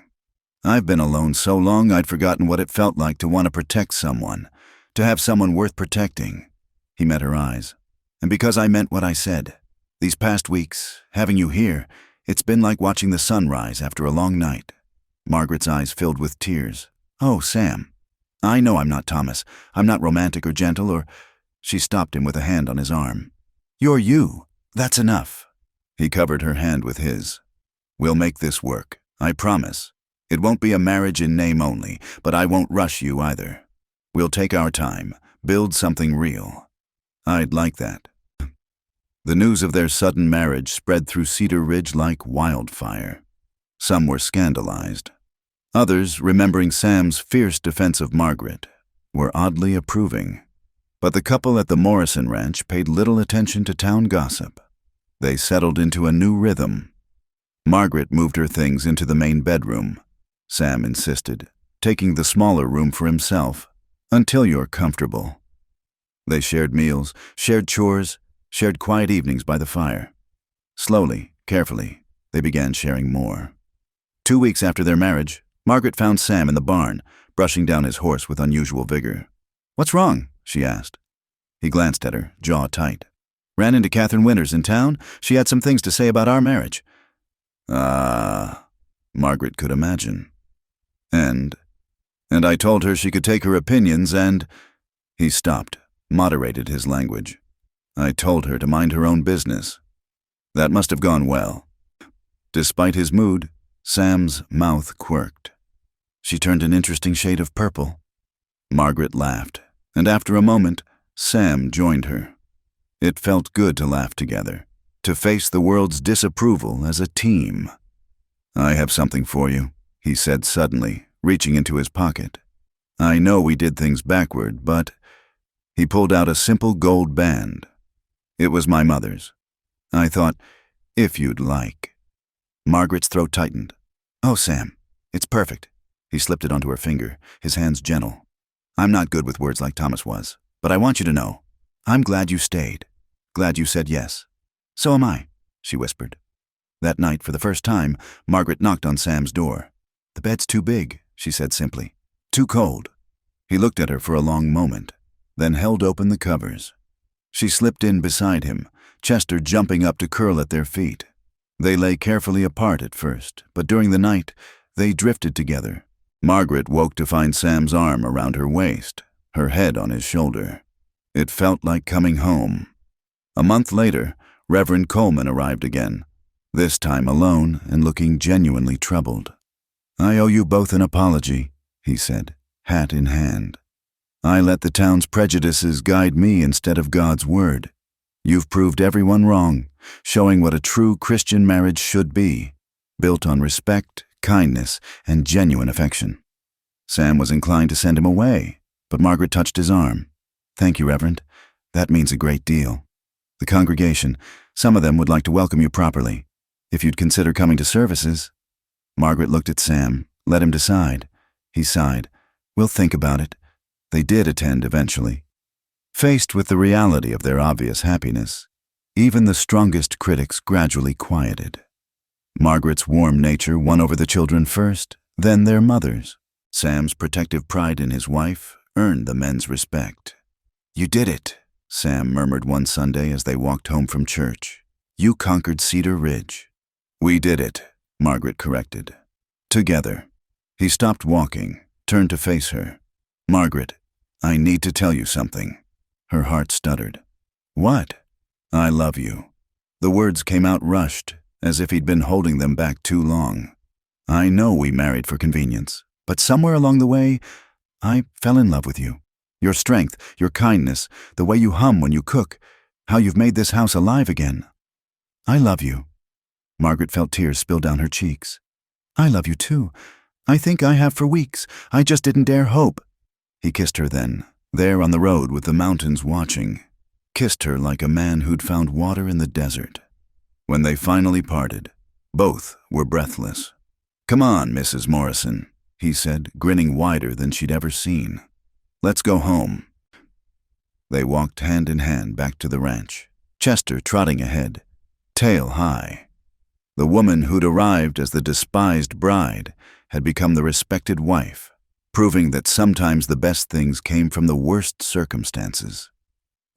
I've been alone so long I'd forgotten what it felt like to want to protect someone, to have someone worth protecting." He met her eyes. "And because I meant what I said. These past weeks, having you here, it's been like watching the sun rise after a long night." Margaret's eyes filled with tears. "Oh, Sam, I know I'm not Thomas. I'm not romantic or gentle or—" She stopped him with a hand on his arm. "You're you. That's enough." He covered her hand with his. "We'll make this work. I promise. It won't be a marriage in name only, but I won't rush you either. We'll take our time, build something real." "I'd like that." The news of their sudden marriage spread through Cedar Ridge like wildfire. Some were scandalized. Others, remembering Sam's fierce defense of Margaret, were oddly approving. But the couple at the Morrison Ranch paid little attention to town gossip. They settled into a new rhythm. Margaret moved her things into the main bedroom. Sam insisted, taking the smaller room for himself, "Until you're comfortable." They shared meals, shared chores, shared quiet evenings by the fire. Slowly, carefully, they began sharing more. 2 weeks after their marriage, Margaret found Sam in the barn, brushing down his horse with unusual vigor. "What's wrong?" she asked. He glanced at her, jaw tight. "Ran into Catherine Winters in town. She had some things to say about our marriage." Margaret could imagine. "And And I told her she could take her opinions and—" He stopped, moderated his language. "I told her to mind her own business. That must have gone well." Despite his mood, Sam's mouth quirked. She turned an interesting shade of purple. Margaret laughed, and after a moment, Sam joined her. It felt good to laugh together, to face the world's disapproval as a team. "I have something for you," he said suddenly, reaching into his pocket. "I know we did things backward, but—" He pulled out a simple gold band. It was my mother's. I thought, if you'd like. Margaret's throat tightened. "Oh, Sam, it's perfect." He slipped it onto her finger, his hands gentle. "I'm not good with words like Thomas was, but I want you to know, I'm glad you stayed. Glad you said yes." "So am I," she whispered. That night, for the first time, Margaret knocked on Sam's door. "The bed's too big," she said simply. "Too cold." He looked at her for a long moment, then held open the covers. She slipped in beside him, Chester jumping up to curl at their feet. They lay carefully apart at first, but during the night, they drifted together. Margaret woke to find Sam's arm around her waist, her head on his shoulder. It felt like coming home. A month later, Reverend Coleman arrived again, this time alone and looking genuinely troubled. "I owe you both an apology," he said, hat in hand. "I let the town's prejudices guide me instead of God's word. You've proved everyone wrong, showing what a true Christian marriage should be, built on respect, kindness, and genuine affection." Sam was inclined to send him away, but Margaret touched his arm. "Thank you, Reverend. That means a great deal. The congregation, some of them would like to welcome you properly. If you'd consider coming to services—" Margaret looked at Sam, let him decide. He sighed. "We'll think about it." They did attend eventually. Faced with the reality of their obvious happiness, even the strongest critics gradually quieted. Margaret's warm nature won over the children first, then their mothers. Sam's protective pride in his wife earned the men's respect. "You did it," Sam murmured one Sunday as they walked home from church. "You conquered Cedar Ridge." "We did it," Margaret corrected. "Together." He stopped walking, turned to face her. "Margaret, I need to tell you something." Her heart stuttered. "What?" "I love you." The words came out rushed, as if he'd been holding them back too long. "I know we married for convenience, but somewhere along the way, I fell in love with you. Your strength, your kindness, the way you hum when you cook, how you've made this house alive again. I love you." Margaret felt tears spill down her cheeks. "I love you too. I think I have for weeks. I just didn't dare hope." He kissed her then, there on the road with the mountains watching. Kissed her like a man who'd found water in the desert. When they finally parted, both were breathless. "Come on, Mrs. Morrison," he said, grinning wider than she'd ever seen. "Let's go home." They walked hand in hand back to the ranch, Chester trotting ahead, tail high. The woman who'd arrived as the despised bride had become the respected wife, proving that sometimes the best things came from the worst circumstances.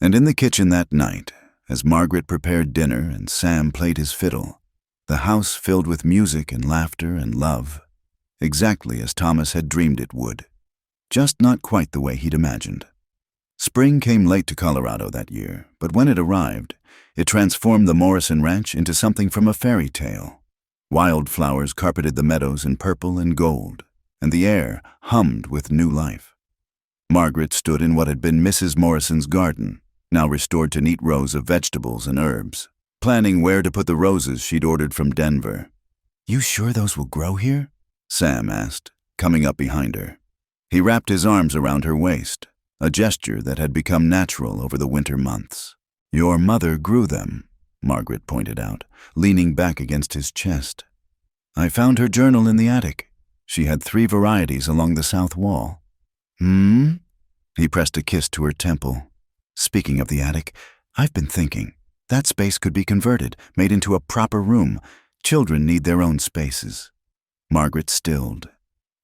And in the kitchen that night, as Margaret prepared dinner and Sam played his fiddle, the house filled with music and laughter and love, exactly as Thomas had dreamed it would, just not quite the way he'd imagined. Spring came late to Colorado that year, but when it arrived, it transformed the Morrison Ranch into something from a fairy tale. Wildflowers carpeted the meadows in purple and gold, and the air hummed with new life. Margaret stood in what had been Mrs. Morrison's garden, now restored to neat rows of vegetables and herbs, planning where to put the roses she'd ordered from Denver. "You sure those will grow here?" Sam asked, coming up behind her. He wrapped his arms around her waist, a gesture that had become natural over the winter months. "Your mother grew them," Margaret pointed out, leaning back against his chest. "I found her journal in the attic. She had 3 varieties along the south wall." He pressed a kiss to her temple. "Speaking of the attic, I've been thinking. That space could be converted, made into a proper room. Children need their own spaces." Margaret stilled.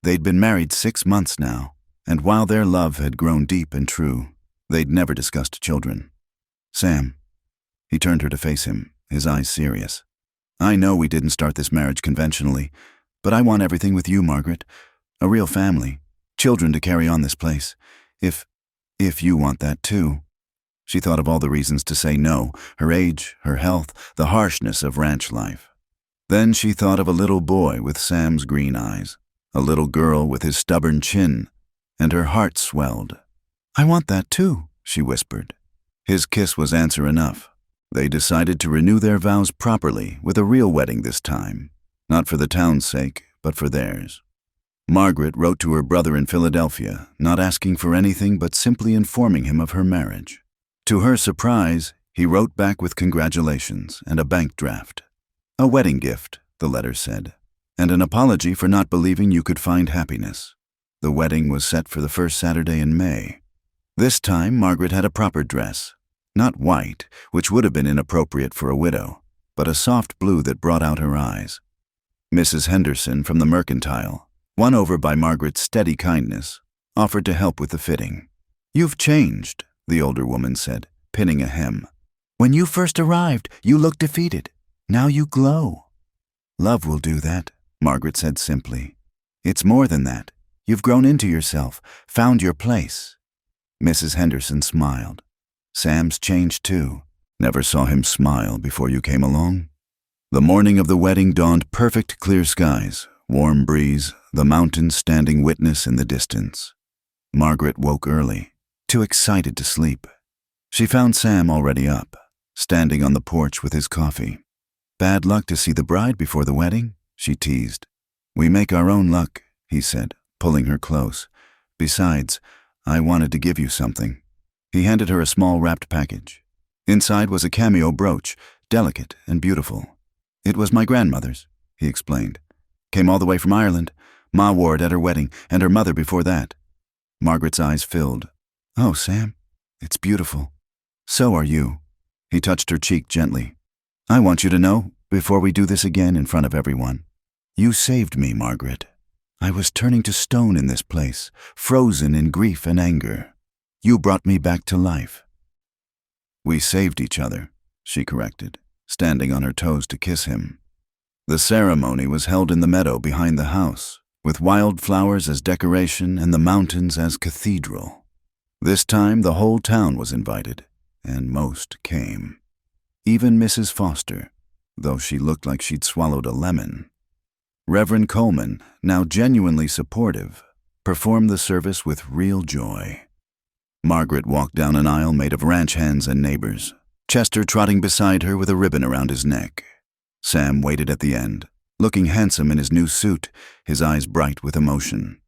They'd been married 6 months now, and while their love had grown deep and true, they'd never discussed children. "Sam." He turned her to face him, his eyes serious. "I know we didn't start this marriage conventionally, but I want everything with you, Margaret. A real family. children to carry on this place. If you want that too. She thought of all the reasons to say no, her age, her health, the harshness of ranch life. Then she thought of a little boy with Sam's green eyes, a little girl with his stubborn chin, and her heart swelled. "I want that too," she whispered. His kiss was answer enough. They decided to renew their vows properly with a real wedding this time, not for the town's sake, but for theirs. Margaret wrote to her brother in Philadelphia, not asking for anything but simply informing him of her marriage. To her surprise, he wrote back with congratulations and a bank draft. A wedding gift, the letter said, and an apology for not believing you could find happiness. The wedding was set for the first Saturday in May. This time, Margaret had a proper dress. Not white, which would have been inappropriate for a widow, but a soft blue that brought out her eyes. Mrs. Henderson from the Mercantile, won over by Margaret's steady kindness, offered to help with the fitting. "You've changed," the older woman said, pinning a hem. "When you first arrived, you looked defeated. Now you glow." "Love will do that," Margaret said simply. "It's more than that. You've grown into yourself, found your place." Mrs. Henderson smiled. "Sam's changed too. Never saw him smile before you came along." The morning of the wedding dawned perfect clear skies, warm breeze, the mountains standing witness in the distance. Margaret woke early, too excited to sleep. She found Sam already up, standing on the porch with his coffee. "Bad luck to see the bride before the wedding?" she teased. "We make our own luck," he said, pulling her close. "Besides, I wanted to give you something." He handed her a small wrapped package. Inside was a cameo brooch, delicate and beautiful. "It was my grandmother's," he explained. "Came all the way from Ireland. Ma wore it at her wedding, and her mother before that." Margaret's eyes filled. "Oh, Sam, it's beautiful. So are you." He touched her cheek gently. "I want you to know, before we do this again in front of everyone, you saved me, Margaret. I was turning to stone in this place, frozen in grief and anger. You brought me back to life." "We saved each other," she corrected, standing on her toes to kiss him. The ceremony was held in the meadow behind the house, with wildflowers as decoration and the mountains as cathedral. This time the whole town was invited, and most came. Even Mrs. Foster, though she looked like she'd swallowed a lemon. Reverend Coleman, now genuinely supportive, performed the service with real joy. Margaret walked down an aisle made of ranch hands and neighbors, Chester trotting beside her with a ribbon around his neck. Sam waited at the end, looking handsome in his new suit, his eyes bright with emotion.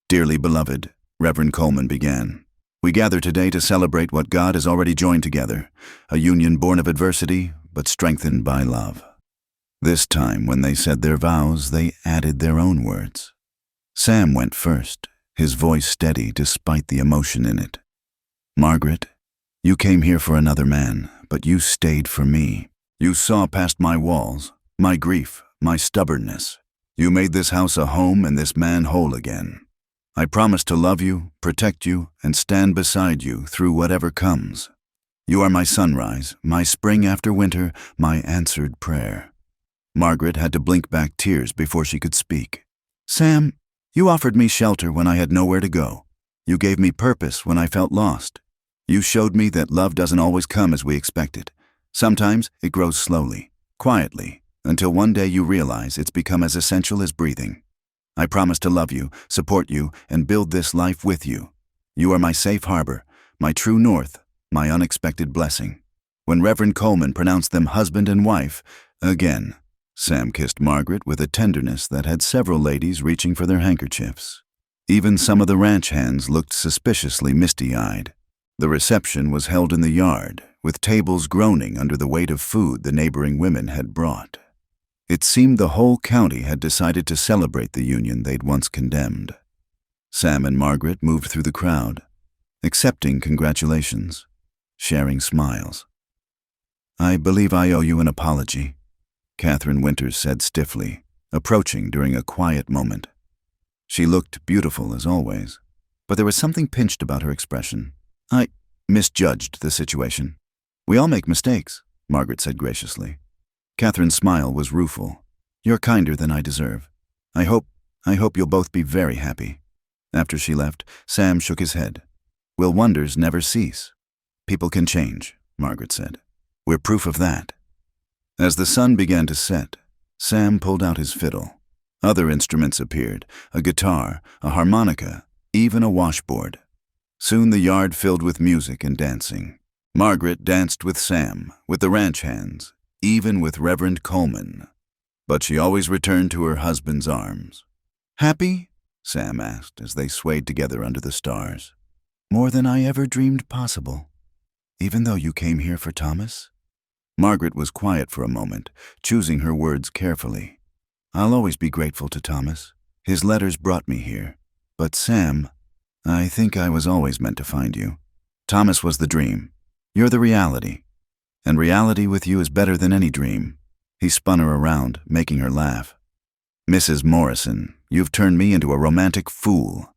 "Dearly beloved," Reverend Coleman began, "we gather today to celebrate what God has already joined together, a union born of adversity, but strengthened by love." This time, when they said their vows, they added their own words. Sam went first, his voice steady despite the emotion in it. "Margaret, you came here for another man, but you stayed for me. You saw past my walls, my grief, my stubbornness. You made this house a home and this man whole again. I promise to love you, protect you, and stand beside you through whatever comes. You are my sunrise, my spring after winter, my answered prayer." Margaret had to blink back tears before she could speak. "Sam, you offered me shelter when I had nowhere to go. You gave me purpose when I felt lost. You showed me that love doesn't always come as we expect it. Sometimes it grows slowly, quietly, until one day you realize it's become as essential as breathing. I promise to love you, support you, and build this life with you. You are my safe harbor, my true north, my unexpected blessing." When Reverend Coleman pronounced them husband and wife, again, Sam kissed Margaret with a tenderness that had several ladies reaching for their handkerchiefs. Even some of the ranch hands looked suspiciously misty-eyed. The reception was held in the yard, with tables groaning under the weight of food the neighboring women had brought. It seemed the whole county had decided to celebrate the union they'd once condemned. Sam and Margaret moved through the crowd, accepting congratulations, sharing smiles. "I believe I owe you an apology," Catherine Winters said stiffly, approaching during a quiet moment. She looked beautiful as always, but there was something pinched about her expression. "I misjudged the situation." "We all make mistakes," Margaret said graciously. Catherine's smile was rueful. "You're kinder than I deserve. I hope you'll both be very happy." After she left, Sam shook his head. Will wonders never cease? People can change, Margaret said. We're proof of that. As the sun began to set, Sam pulled out his fiddle. Other instruments appeared, a guitar, a harmonica, even a washboard. Soon the yard filled with music and dancing. Margaret danced with Sam, with the ranch hands, even with Reverend Coleman. But she always returned to her husband's arms. Happy? Sam asked as they swayed together under the stars. More than I ever dreamed possible. Even though you came here for Thomas? Margaret was quiet for a moment, choosing her words carefully. I'll always be grateful to Thomas. His letters brought me here. But Sam, I think I was always meant to find you. Thomas was the dream. You're the reality. And reality with you is better than any dream. He spun her around, making her laugh. Mrs. Morrison, you've turned me into a romantic fool.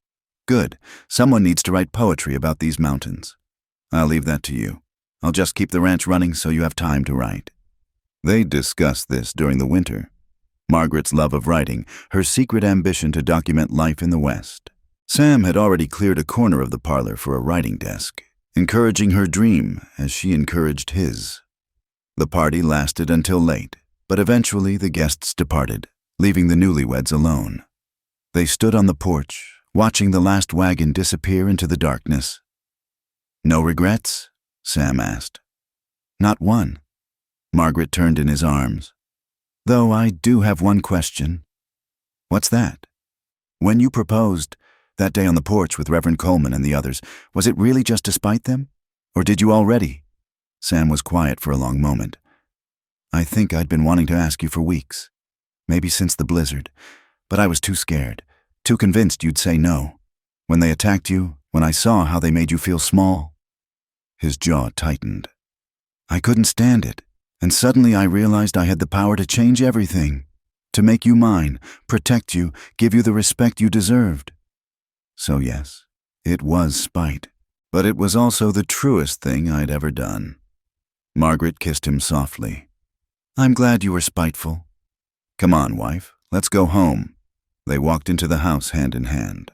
Good. Someone needs to write poetry about these mountains. I'll leave that to you. I'll just keep the ranch running so you have time to write. They discussed this during the winter. Margaret's love of writing, her secret ambition to document life in the West. Sam had already cleared a corner of the parlor for a writing desk, encouraging her dream as she encouraged his. The party lasted until late, but eventually the guests departed, leaving the newlyweds alone. They stood on the porch, watching the last wagon disappear into the darkness. No regrets? Sam asked. Not one. Margaret turned in his arms. Though I do have one question. What's that? When you proposed, that day on the porch with Reverend Coleman and the others, was it really just to spite them? Or did you already? Sam was quiet for a long moment. I think I'd been wanting to ask you for weeks. Maybe since the blizzard. But I was too scared, too convinced you'd say no. When they attacked you, when I saw how they made you feel small. His jaw tightened. I couldn't stand it, and suddenly I realized I had the power to change everything. To make you mine, protect you, give you the respect you deserved. So yes, it was spite, but it was also the truest thing I'd ever done. Margaret kissed him softly. I'm glad you were spiteful. Come on, wife, let's go home. They walked into the house hand in hand.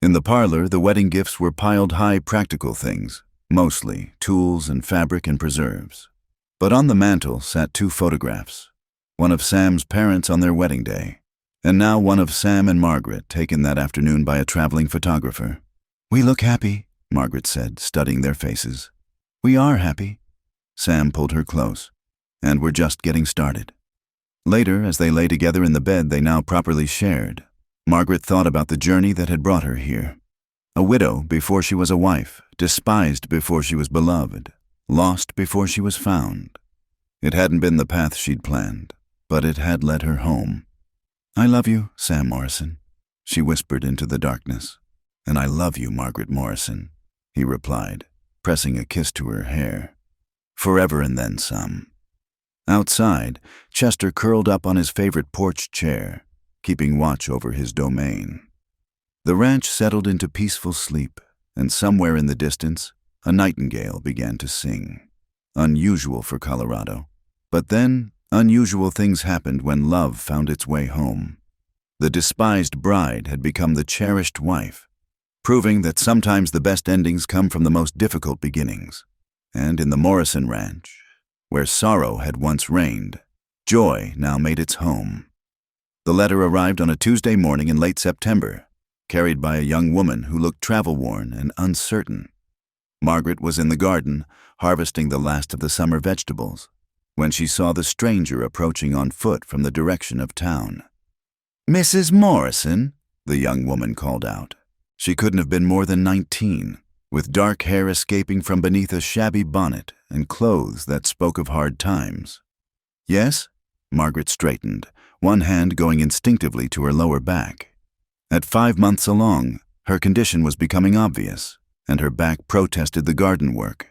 In the parlor, the wedding gifts were piled high, practical things, mostly tools and fabric and preserves. But on the mantel sat two photographs, one of Sam's parents on their wedding day, and now one of Sam and Margaret taken that afternoon by a traveling photographer. We look happy, Margaret said, studying their faces. We are happy. Sam pulled her close, and we're just getting started. Later, as they lay together in the bed they now properly shared, Margaret thought about the journey that had brought her here. A widow before she was a wife, despised before she was beloved, lost before she was found. It hadn't been the path she'd planned, but it had led her home. I love you, Sam Morrison, she whispered into the darkness. And I love you, Margaret Morrison, he replied, pressing a kiss to her hair. Forever and then some. Outside, Chester curled up on his favorite porch chair, keeping watch over his domain. The ranch settled into peaceful sleep, and somewhere in the distance, a nightingale began to sing. Unusual for Colorado. But then, unusual things happened when love found its way home. The despised bride had become the cherished wife, proving that sometimes the best endings come from the most difficult beginnings. And in the Morrison Ranch, where sorrow had once reigned, joy now made its home. The letter arrived on a Tuesday morning in late September, carried by a young woman who looked travel-worn and uncertain. Margaret was in the garden, harvesting the last of the summer vegetables, when she saw the stranger approaching on foot from the direction of town. Mrs. Morrison, the young woman called out. She couldn't have been more than 19, with dark hair escaping from beneath a shabby bonnet and clothes that spoke of hard times. Yes? Margaret straightened, one hand going instinctively to her lower back. At 5 months along, her condition was becoming obvious, and her back protested the garden work.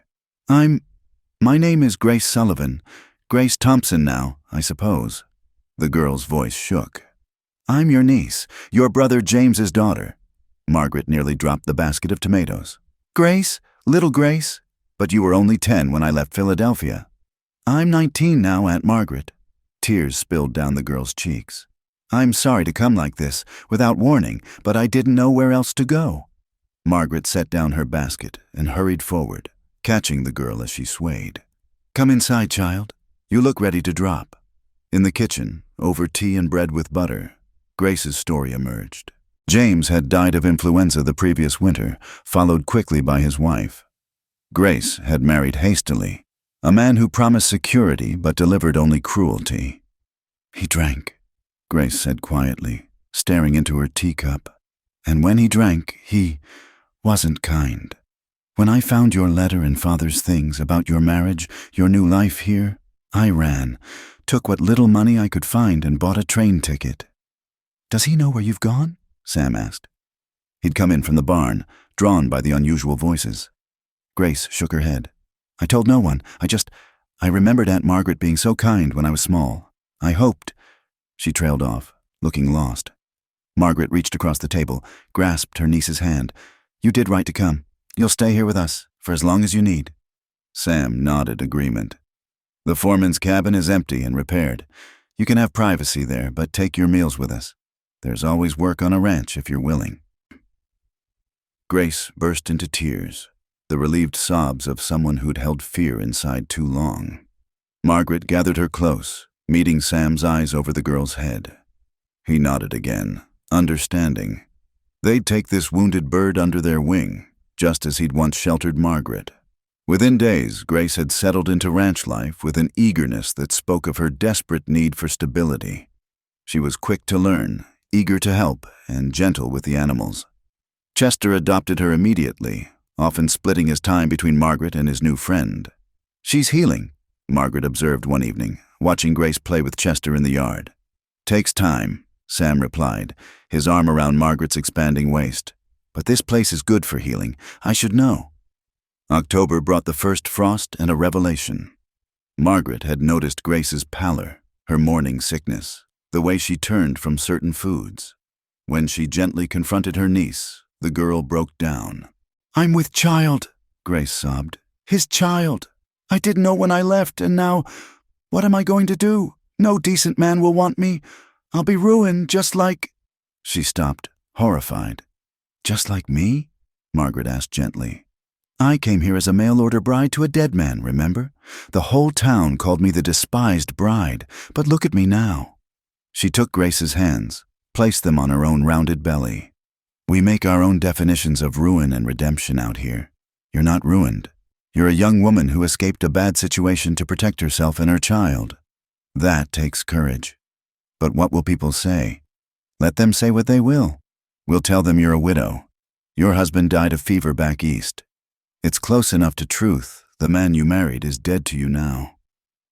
My name is Grace Sullivan. Grace Thompson now, I suppose. The girl's voice shook. I'm your niece, your brother James's daughter. Margaret nearly dropped the basket of tomatoes. Grace, little Grace, but you were only 10 when I left Philadelphia. I'm 19 now, Aunt Margaret. Tears spilled down the girl's cheeks. I'm sorry to come like this, without warning, but I didn't know where else to go. Margaret set down her basket and hurried forward, catching the girl as she swayed. Come inside, child. You look ready to drop. In the kitchen, over tea and bread with butter, Grace's story emerged. James had died of influenza the previous winter, followed quickly by his wife. Grace had married hastily, a man who promised security but delivered only cruelty. He drank, Grace said quietly, staring into her teacup. And when he drank, he wasn't kind. When I found your letter and Father's things about your marriage, your new life here, I ran, took what little money I could find and bought a train ticket. Does he know where you've gone? Sam asked. He'd come in from the barn, drawn by the unusual voices. Grace shook her head. I told no one. I remembered Aunt Margaret being so kind when I was small. I hoped. She trailed off, looking lost. Margaret reached across the table, grasped her niece's hand. You did right to come. You'll stay here with us, for as long as you need. Sam nodded agreement. The foreman's cabin is empty and repaired. You can have privacy there, but take your meals with us. There's always work on a ranch if you're willing. Grace burst into tears, the relieved sobs of someone who'd held fear inside too long. Margaret gathered her close, meeting Sam's eyes over the girl's head. He nodded again, understanding. They'd take this wounded bird under their wing, just as he'd once sheltered Margaret. Within days, Grace had settled into ranch life with an eagerness that spoke of her desperate need for stability. She was quick to learn, eager to help, and gentle with the animals. Chester adopted her immediately, often splitting his time between Margaret and his new friend. She's healing, Margaret observed one evening, watching Grace play with Chester in the yard. Takes time, Sam replied, his arm around Margaret's expanding waist. But this place is good for healing. I should know. October brought the first frost and a revelation. Margaret had noticed Grace's pallor, her morning sickness, the way she turned from certain foods. When she gently confronted her niece, the girl broke down. I'm with child, Grace sobbed. His child. I didn't know when I left, and now, what am I going to do? No decent man will want me. I'll be ruined just like... She stopped, horrified. Just like me? Margaret asked gently. I came here as a mail-order bride to a dead man, remember? The whole town called me the despised bride, but look at me now. She took Grace's hands, placed them on her own rounded belly. We make our own definitions of ruin and redemption out here. You're not ruined. You're a young woman who escaped a bad situation to protect herself and her child. That takes courage. But what will people say? Let them say what they will. We'll tell them you're a widow. Your husband died of fever back east. It's close enough to truth. The man you married is dead to you now.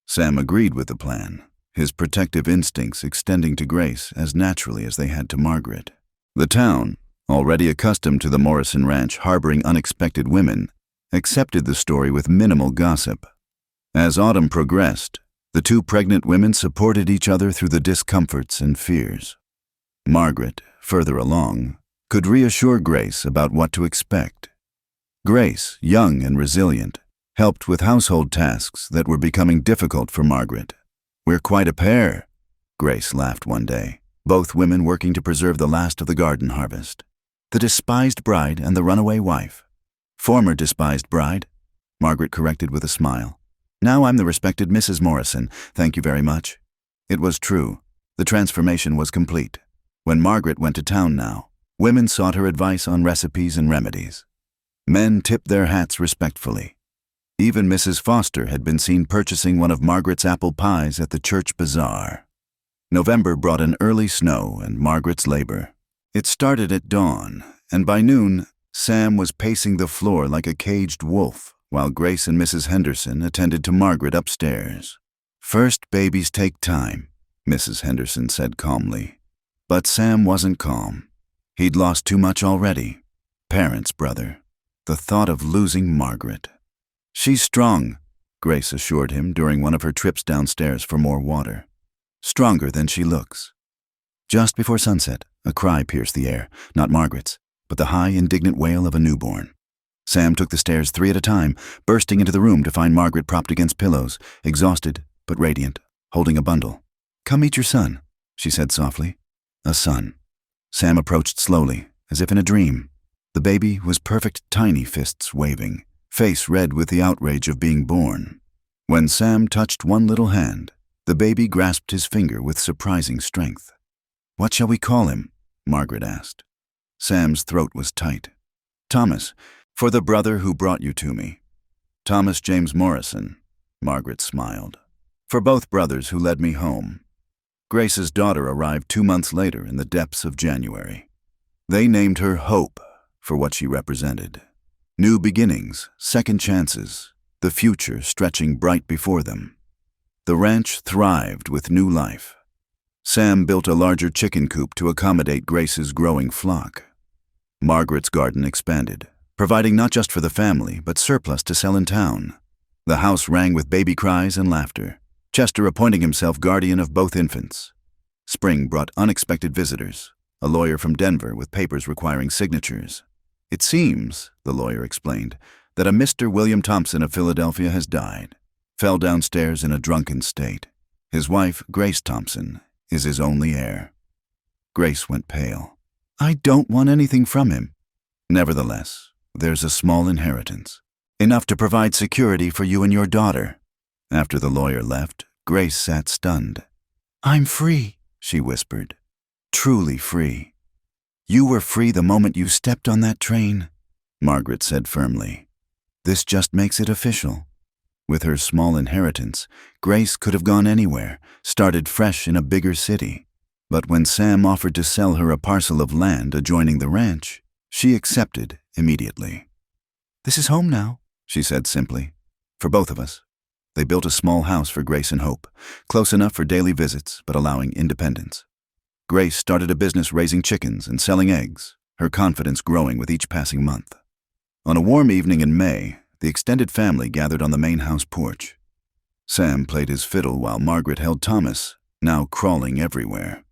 Sam agreed with the plan, his protective instincts extending to Grace as naturally as they had to Margaret. The town, already accustomed to the Morrison Ranch harboring unexpected women, accepted the story with minimal gossip. As autumn progressed, the two pregnant women supported each other through the discomforts and fears. Margaret, further along, could reassure Grace about what to expect. Grace, young and resilient, helped with household tasks that were becoming difficult for Margaret. We're quite a pair, Grace laughed one day, both women working to preserve the last of the garden harvest. The despised bride and the runaway wife. Former despised bride, Margaret corrected with a smile. Now I'm the respected Mrs. Morrison, thank you very much. It was true. The transformation was complete. When Margaret went to town now, women sought her advice on recipes and remedies. Men tipped their hats respectfully. Even Mrs. Foster had been seen purchasing one of Margaret's apple pies at the church bazaar. November brought an early snow and Margaret's labor. It started at dawn, and by noon, Sam was pacing the floor like a caged wolf, while Grace and Mrs. Henderson attended to Margaret upstairs. First babies take time, Mrs. Henderson said calmly. But Sam wasn't calm. He'd lost too much already. Parents, brother. The thought of losing Margaret. She's strong, Grace assured him during one of her trips downstairs for more water. Stronger than she looks. Just before sunset, a cry pierced the air, not Margaret's, but the high, indignant wail of a newborn. Sam took the stairs 3 at a time, bursting into the room to find Margaret propped against pillows, exhausted but radiant, holding a bundle. Come meet your son, she said softly. A son. Sam approached slowly, as if in a dream. The baby was perfect, tiny fists waving, face red with the outrage of being born. When Sam touched one little hand, the baby grasped his finger with surprising strength. "What shall we call him?" Margaret asked. Sam's throat was tight. "Thomas, for the brother who brought you to me." "Thomas James Morrison," Margaret smiled. "For both brothers who led me home." Grace's daughter arrived 2 months later in the depths of January. They named her Hope for what she represented. New beginnings, second chances, the future stretching bright before them. The ranch thrived with new life. Sam built a larger chicken coop to accommodate Grace's growing flock. Margaret's garden expanded, providing not just for the family, but surplus to sell in town. The house rang with baby cries and laughter, Chester appointing himself guardian of both infants. Spring brought unexpected visitors, a lawyer from Denver with papers requiring signatures. "It seems," the lawyer explained, "that a Mr. William Thompson of Philadelphia has died. Fell downstairs in a drunken state. His wife, Grace Thompson, is his only heir." Grace went pale. "I don't want anything from him." "Nevertheless, there's a small inheritance, enough to provide security for you and your daughter." After the lawyer left, Grace sat stunned. "I'm free," she whispered. "Truly free." "You were free the moment you stepped on that train," Margaret said firmly. "This just makes it official." With her small inheritance, Grace could have gone anywhere, started fresh in a bigger city. But when Sam offered to sell her a parcel of land adjoining the ranch, she accepted immediately. "This is home now," she said simply. "For both of us." They built a small house for Grace and Hope, close enough for daily visits but allowing independence. Grace started a business raising chickens and selling eggs, her confidence growing with each passing month. On a warm evening in May, the extended family gathered on the main house porch. Sam played his fiddle while Margaret held Thomas, now crawling everywhere.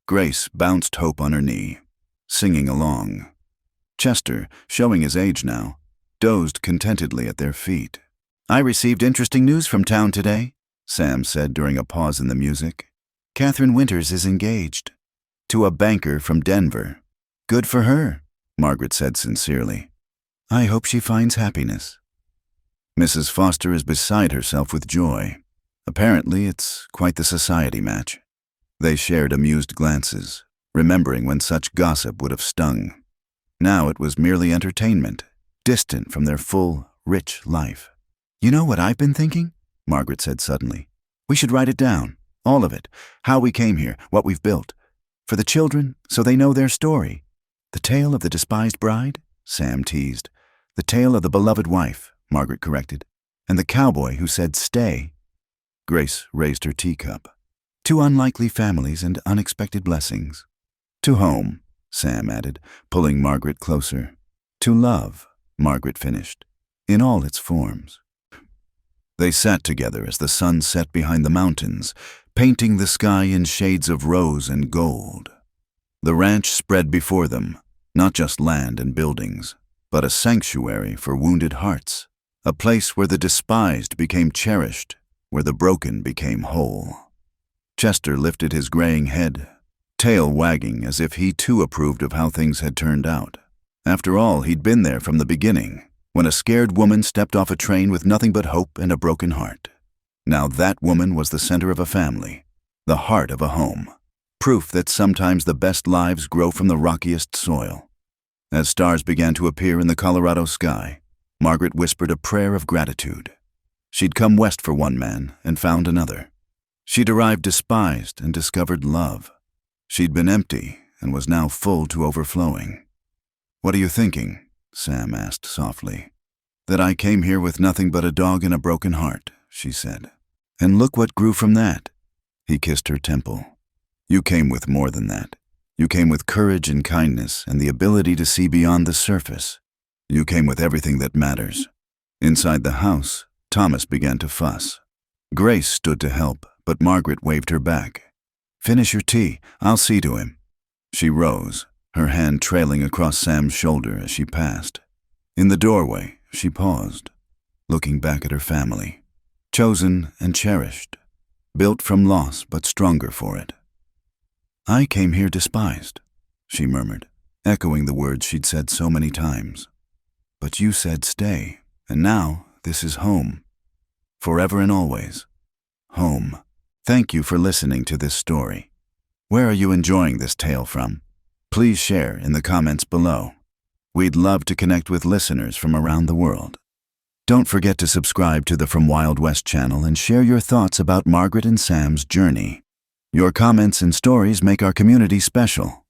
Grace bounced Hope on her knee, singing along. Chester, showing his age now, dozed contentedly at their feet. "I received interesting news from town today," Sam said during a pause in the music. "Catherine Winters is engaged. To a banker from Denver." "Good for her," Margaret said sincerely. "I hope she finds happiness." Mrs. Foster is beside herself with joy. Apparently, it's quite the society match. They shared amused glances, remembering when such gossip would have stung. Now it was merely entertainment, distant from their full, rich life. "You know what I've been thinking?" Margaret said suddenly. "We should write it down, all of it, how we came here, what we've built. For the children, so they know their story. The tale of the despised bride," Sam teased. "The tale of the beloved wife," Margaret corrected. "And the cowboy who said stay." Grace raised her teacup. "Two unlikely families and unexpected blessings." "To home," Sam added, pulling Margaret closer. "To love," Margaret finished, "in all its forms." They sat together as the sun set behind the mountains, painting the sky in shades of rose and gold. The ranch spread before them, not just land and buildings, but a sanctuary for wounded hearts, a place where the despised became cherished, where the broken became whole. Chester lifted his graying head, tail wagging as if he too approved of how things had turned out. After all, he'd been there from the beginning, when a scared woman stepped off a train with nothing but hope and a broken heart. Now that woman was the center of a family, the heart of a home, proof that sometimes the best lives grow from the rockiest soil. As stars began to appear in the Colorado sky, Margaret whispered a prayer of gratitude. She'd come west for one man and found another. She'd arrived despised and discovered love. She'd been empty and was now full to overflowing. "What are you thinking?" Sam asked softly. "That I came here with nothing but a dog and a broken heart," she said. "And look what grew from that." He kissed her temple. "You came with more than that. You came with courage and kindness and the ability to see beyond the surface. You came with everything that matters." Inside the house, Thomas began to fuss. Grace stood to help, but Margaret waved her back. "Finish your tea. I'll see to him." She rose, her hand trailing across Sam's shoulder as she passed. In the doorway, she paused, looking back at her family, chosen and cherished, built from loss but stronger for it. I came here despised, she murmured, echoing the words she'd said so many times. But you said stay, and now this is home. Forever and always. Home. Thank you for listening to this story. Where are you enjoying this tale from? Please share in the comments below. We'd love to connect with listeners from around the world. Don't forget to subscribe to the From Wild West channel and share your thoughts about Margaret and Sam's journey. Your comments and stories make our community special.